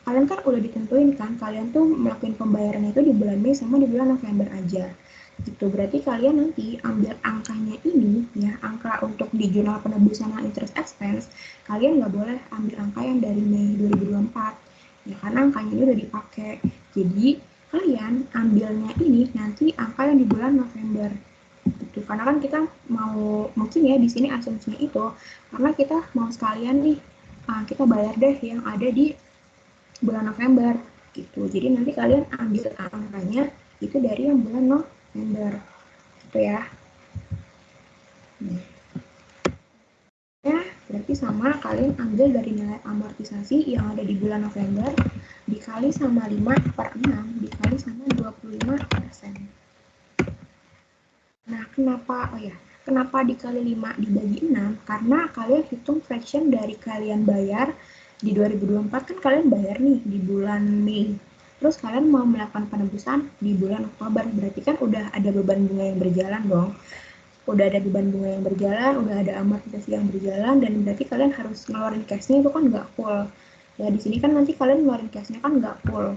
Kalian kan udah ditentuin kan, kalian tuh melakukan pembayaran itu di bulan Mei sama di bulan November aja. Gitu, berarti kalian nanti ambil angkanya ini, ya, angka untuk di jurnal penebusan interest expense, kalian nggak boleh ambil angka yang dari Mei 2024, ya, karena angkanya ini udah dipakai. Jadi, kalian ambilnya ini nanti angka yang di bulan November. Gitu, karena kan kita mau, mungkin ya di sini asumsinya itu, karena kita mau sekalian nih, kita bayar deh yang ada di bulan November gitu. Jadi nanti kalian ambil angkanya itu dari yang bulan November gitu ya. Ya, berarti sama kalian ambil dari nilai amortisasi yang ada di bulan November dikali sama 5/6 dikali sama 25%. Nah, kenapa dikali 5 dibagi 6? Karena kalian hitung fraction dari kalian bayar di 2024 kan kalian bayar nih di bulan Mei. Terus kalian mau melakukan penebusan di bulan Oktober, berarti kan udah ada beban bunga yang berjalan dong. Udah ada beban bunga yang berjalan, udah ada amortisasi yang berjalan, dan berarti kalian harus ngeluarin cashnya itu kan nggak full. Ya di sini kan nanti kalian ngeluarin cashnya kan nggak full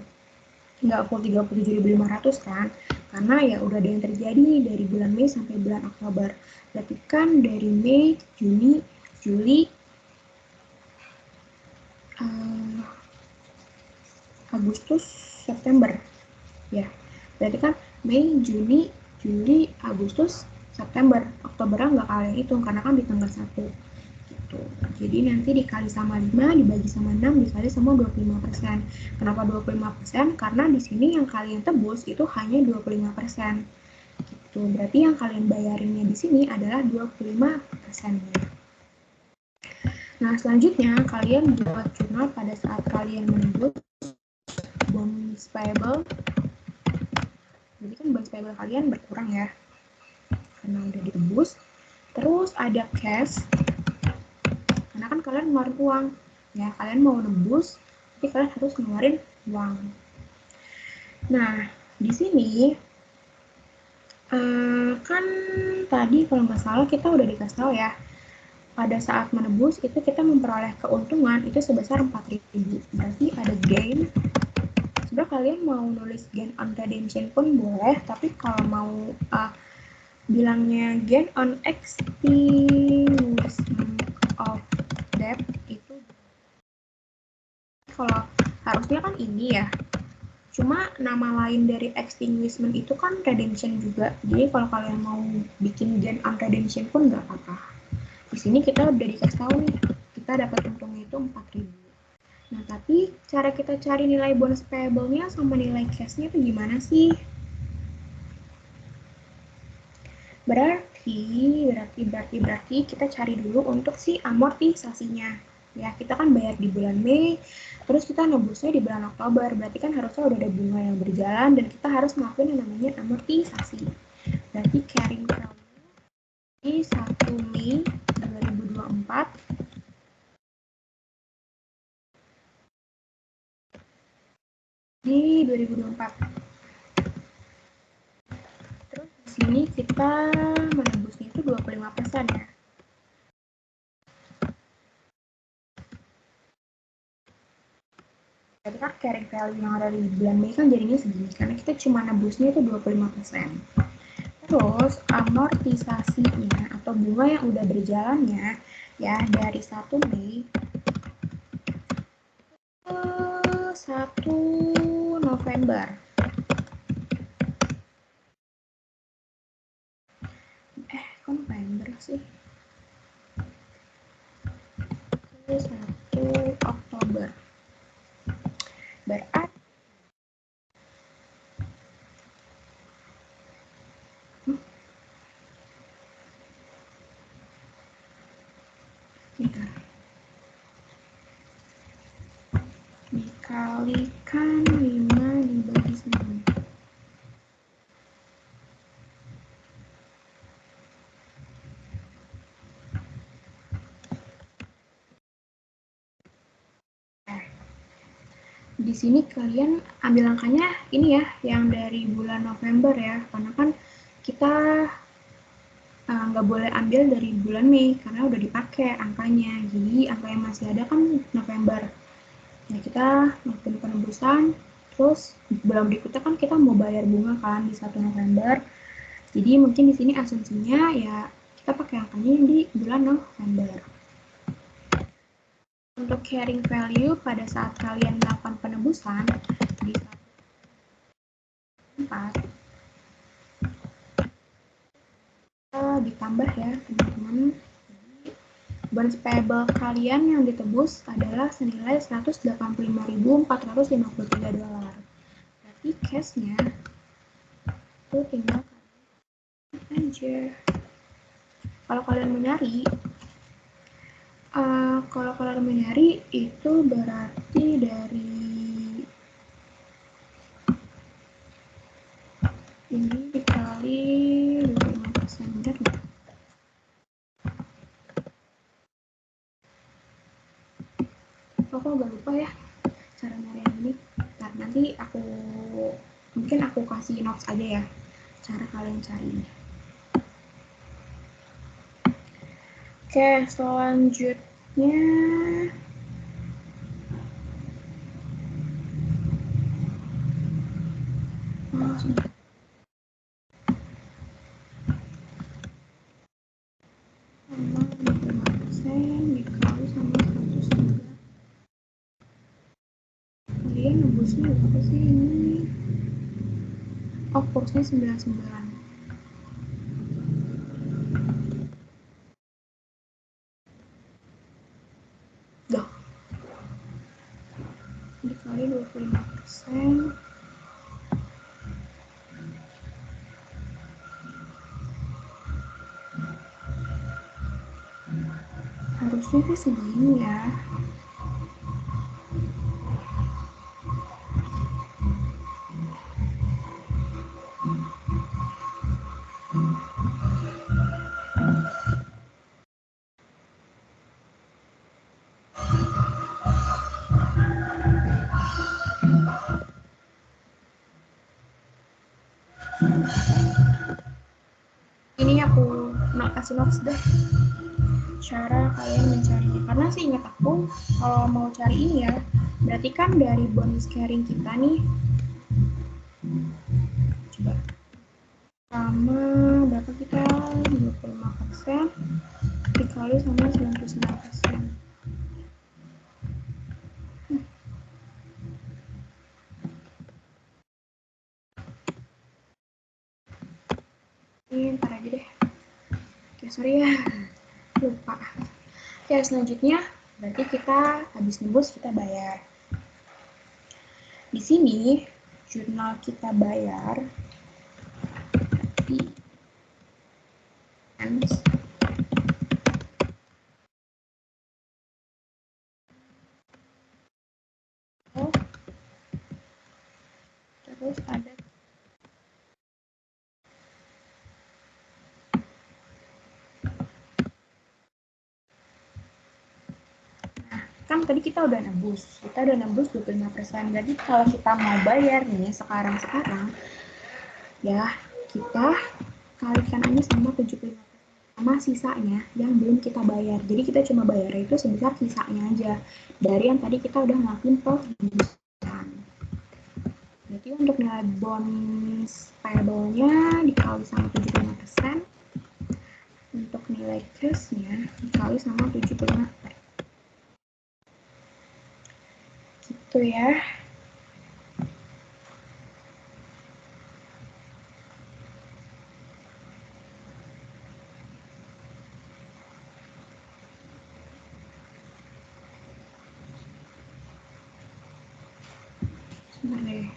37.500 kan, karena ya udah ada yang terjadi dari bulan Mei sampai bulan Oktober. Berarti kan dari Mei, Juni, Juli, Agustus, September, ya. Berarti kan Mei, Juni, Juli, Agustus, September. Oktobernya nggak kalian hitung karena kan di tanggal 1. Gitu. Jadi nanti dikali sama 5, dibagi sama 6, dikali sama 25%. Kenapa 25%? Karena di sini yang kalian tebus itu hanya 25%. Gitu. Berarti yang kalian bayarinnya di sini adalah 25%-nya. Nah, selanjutnya kalian buat jurnal pada saat kalian menebus bonds payable. Jadi kan bonds payable kalian berkurang ya, karena udah ditebus. Terus ada cash, karena kan kalian ngeluarin uang. Ya, kalian mau nebus, tapi kalian harus ngeluarin uang. Nah, di sini kan tadi kalau nggak salah kita udah dikasih tahu ya, pada saat menebus itu kita memperoleh keuntungan itu sebesar 4.000. Berarti ada gain. Sebenarnya kalian mau nulis gain on redemption pun boleh, tapi kalau mau bilangnya gain on extinguishment of debt itu kalau harusnya kan ini ya. Cuma nama lain dari extinguishment itu kan redemption juga. Jadi kalau kalian mau bikin gain on redemption pun nggak apa-apa. Di sini kita udah dikasih tahu nih, kita dapat untungnya itu 4.000. Nah, tapi cara kita cari nilai bonus payable-nya sama nilai cash-nya itu gimana sih? Berarti kita cari dulu untuk si amortisasinya. Ya, kita kan bayar di bulan Mei, terus kita nebusnya di bulan Oktober. Berarti kan harusnya udah ada bunga yang berjalan dan kita harus melakukan yang namanya amortisasi. Berarti carrying value di 1 Mei 2024 di 2024. Terus di sini kita menebusnya itu 25% ya. Berarti kan carrying value yang ada di bulan Mei kan jadinya segini karena kita cuma nebusnya itu 25%. Terus amortisasinya atau bunga yang udah berjalannya ya dari 1 Mei ke 1 November. Kok November sih? Ke 1 Oktober. Berarti dikalikan 5 dibagi 9. Di sini kalian ambil angkanya ini ya, yang dari bulan November ya, karena kan kita nggak boleh ambil dari bulan Mei karena udah dipakai angkanya. Jadi angka yang masih ada kan November. Nah, kita melakukan penembusan, terus bulan berikutnya kan kita mau bayar bunga kan di 1 November. Jadi mungkin di sini asumsinya ya kita pakai angkanya di bulan November. Untuk carrying value pada saat kalian melakukan penembusan di 4 ditambah ya teman-teman. Bonus payable kalian yang ditebus adalah senilai $185.453. Berarti cashnya itu tinggal aja. Kalau kalian menyari, itu berarti dari ini dikali 25%. Benar nggak? Aku agak lupa ya cara nyari yang ini. Ntar nanti mungkin aku kasih notes aja ya cara kalian cari. Oke, selanjutnya sama 25% dikali sama 100. Kalian nebusnya apa sih ini? Oh, kursnya 99. Dah. Dikali 25%. Harusnya sih segini ya. Ini aku kasih notes dah cara kalian mencarinya, karena sih ingat aku kalau mau cari ini ya berarti kan dari bonus carrying kita nih, coba sama berapa kita 25% dikali sama 99%. Ini ntar aja deh. Oke, sorry ya lupa. Oke, selanjutnya berarti kita habis nebus kita bayar. Di sini jurnal kita bayar di terus ada kan tadi kita udah nembus 25%. Jadi kalau kita mau bayar nih sekarang ya kita kalikan aja sama 75% sama sisanya yang belum kita bayar. Jadi kita cuma bayar itu sebesar sisanya aja dari yang tadi kita udah ngelakuin penembusan. Berarti untuk nilai bonus payable-nya dikali sama 75%, untuk nilai cash-nya dikali sama 75%. Gitu ya. Bentar deh.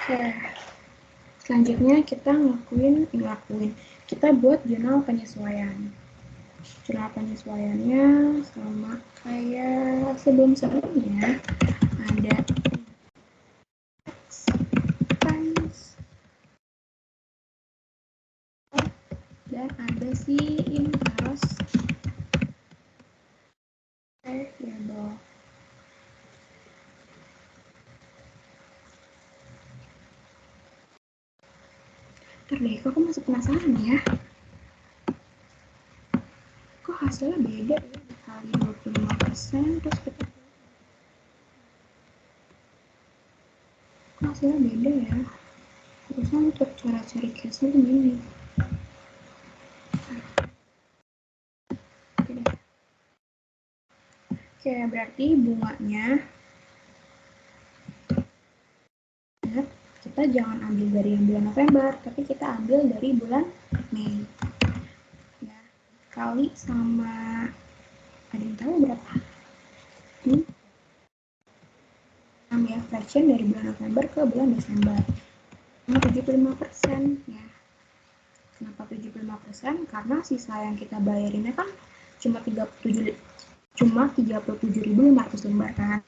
Oke, selanjutnya kita kita buat jurnal penyesuaian. Jurnal penyesuaiannya sama kayak sebelumnya, ada expense dan ada si interest variable. Ntar deh, kok aku masih penasaran ya. Kok hasilnya beda ya, dikali 25%, terus kita kok hasilnya beda ya. Terusnya untuk cara cari case-nya begini. Oke, berarti bunganya kita jangan ambil dari yang bulan November, tapi kita ambil dari bulan Mei. Ya, kali sama, ada yang tahu berapa? Ya, fraction dari bulan November ke bulan Desember. 75% ya. Kenapa 75%? Karena sisa yang kita bayarinnya kan cuma 37.500 lembar kan.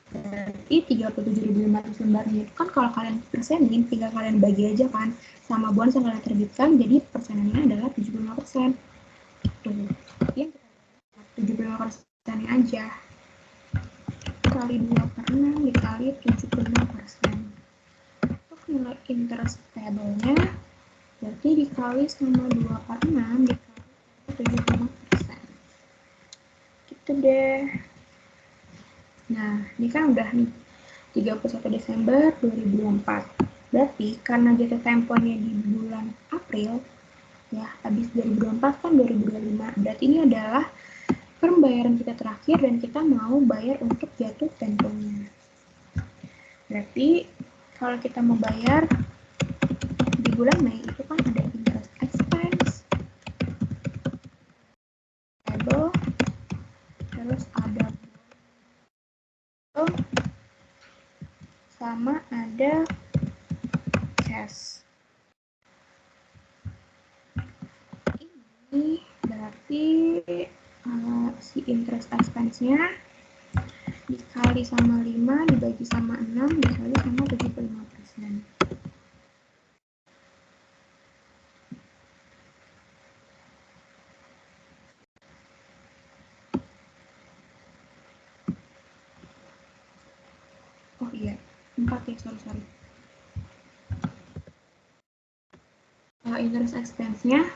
Berarti 37.500 lembarnya itu kan kalau kalian persenin, tinggal kalian bagi aja kan sama bonus yang kalian terbitkan, jadi persenannya adalah 75%. Tuh, yang kita 75% aja. Kali 2/6 dikali 75%. Untuk nilai interest payable-nya berarti dikali sama 2/6 dikali 75%. Gitu deh. Nah, ini kan udah nih 31 Desember 2024. Berarti karena jatuh temponya di bulan April, ya habis 2024 kan 2025. Berarti ini adalah pembayaran kita terakhir dan kita mau bayar untuk jatuh temponya. Berarti kalau kita mau bayar di bulan Mei itu kan ada interest expense, payable, terus ada sama ada cash. Ini berarti si interest expense-nya dikali sama 5 dibagi sama 6 dikali sama 75%. Oh iya, 4 ya, sorry. Interest expense-nya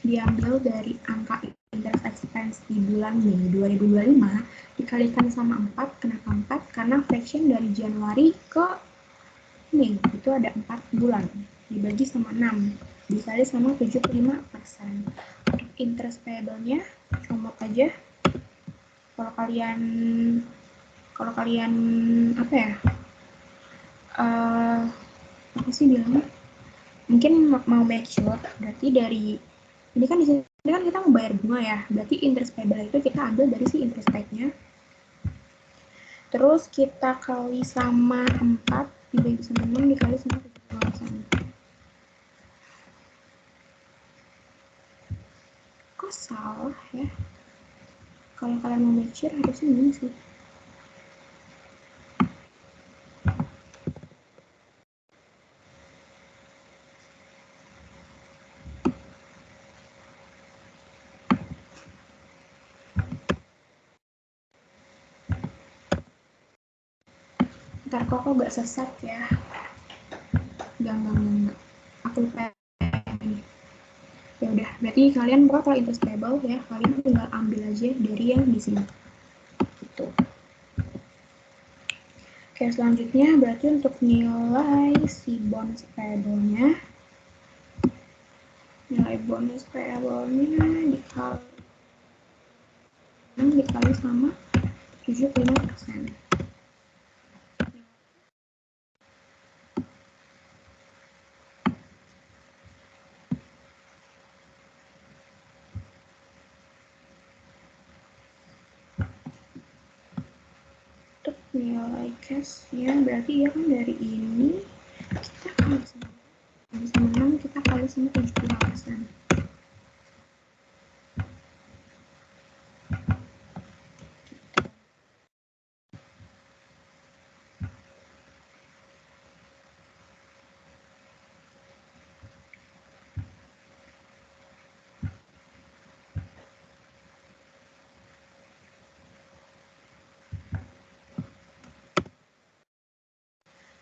diambil dari angka interest expense di bulan Mei 2025 dikalikan sama 4. Kenapa 4? Karena fraction dari Januari ke Mei itu ada 4 bulan dibagi sama 6 dikali sama 75%. Untuk interest payable-nya comot aja. Kalau kalian apa ya, apa sih bilangnya, mungkin mau make sure, berarti dari ini kan di sini kan kita mau bayar bunga ya, berarti interest payable itu kita ambil dari si interest rate-nya, terus kita kali sama 4 dibagi sama 6 dikali sama 75%. Kok salah ya? Kalau kalian mau make sure harusnya ini sih. Ntar kok gak sesat ya. enggak. Aku lupa ini. Ya udah, berarti kalian bakal interest payable ya. Kalian tinggal ambil aja dari yang di sini. Gitu. Oke, selanjutnya berarti untuk nilai si bonus payable-nya. Nilai bonus payable-nya dikali sama 75%. Untuk nilai cash-nya berarti ya kan dari ini kita kali sama bisa menang, kita kali sama 75%.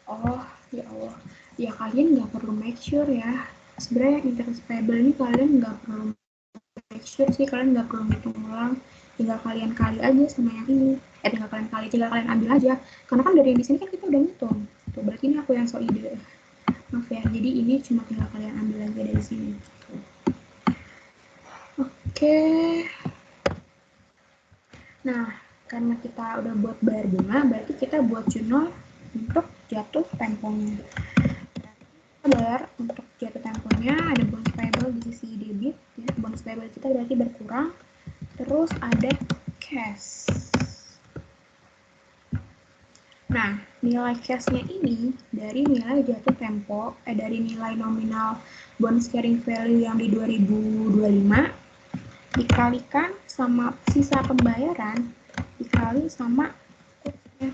Oh, ya Allah. Ya kalian nggak perlu make sure ya. Sebenarnya interest payable ini kalian nggak perlu make sure sih, kalian nggak perlu hitung ulang. Tinggal kalian kali aja sama yang ini. Tinggal kalian ambil aja. Karena kan dari yang di sini kan kita udah ngitung. Tuh, berarti ini aku yang so ide. Maaf ya, jadi ini cuma tinggal kalian ambil aja dari sini. Oke. Nah, karena kita udah buat bayar bunga, berarti kita buat jurnal untuk jatuh temponya. Kita bayar untuk jatuh temponya, ada bonus payable di sisi debit, ya. Bonus payable kita berarti berkurang. Terus ada cash. Nah, nilai cashnya ini dari nilai jatuh tempo, dari nilai nominal bonus carrying value yang di 2025 dikalikan sama sisa pembayaran dikali sama kursnya.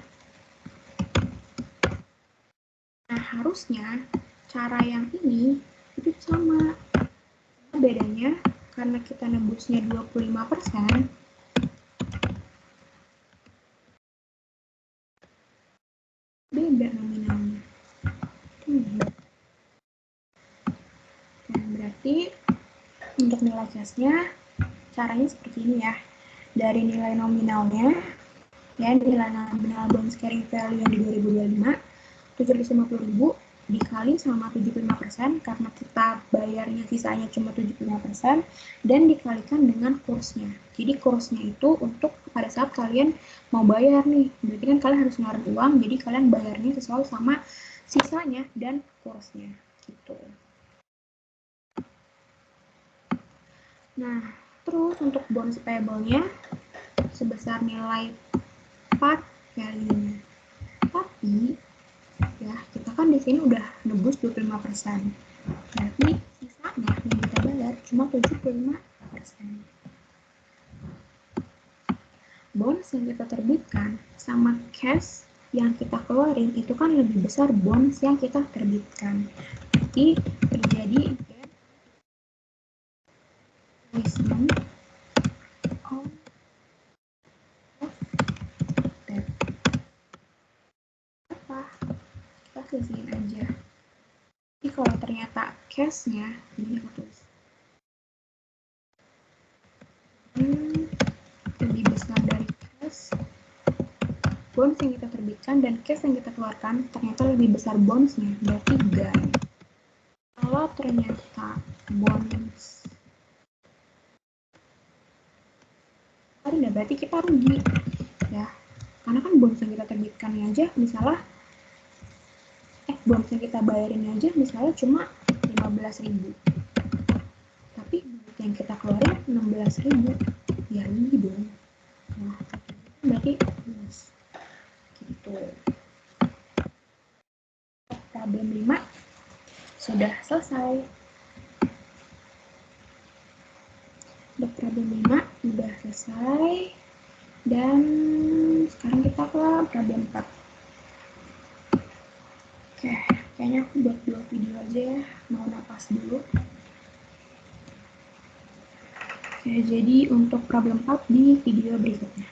Nah, harusnya cara yang ini itu sama. Bedanya karena kita nebusnya 25%, beda nominalnya. Nah, berarti untuk nilai cashnya caranya seperti ini ya. Dari nilai nominalnya, ya nilai nominal bonus carrying value yang di 2025, 750.000 dikali sama 75% karena kita bayarnya sisanya cuma 75% dan dikalikan dengan kursnya. Jadi kursnya itu untuk pada saat kalian mau bayar nih, berarti kan kalian harus ngeluarin uang, jadi kalian bayarnya sesuai sama sisanya dan kursnya gitu. Nah, terus untuk bonus payable-nya sebesar nilai part value-nya. Tapi ya, kita kan di sini udah nebus 25%. Berarti sisanya yang kita bayar cuma 75%. Bonus yang kita terbitkan sama cash yang kita keluarin itu kan lebih besar bonus yang kita terbitkan. Jadi terjadi placement of debt. Apa? Kita sisihin aja. Jadi kalau ternyata cash-nya, ini aku tulis. Lebih besar dari cash, bonus yang kita terbitkan dan cash yang kita keluarkan ternyata lebih besar bonusnya, berarti gan. Kalau ternyata bonus berarti kita rugi ya, karena kan bonus yang kita terbitkannya aja misalnya bonus yang kita bayarin aja misalnya cuma 15.000, tapi bonus yang kita keluarin 16.000, ya rugi dong. Nah, berarti bonus gitu. Problem 5 sudah selesai. Untuk problem 5 sudah selesai. Dan sekarang kita ke problem 4. Oke, kayaknya aku buat 2 video aja ya. Mau napas dulu. Oke, jadi untuk problem 4 di video berikutnya.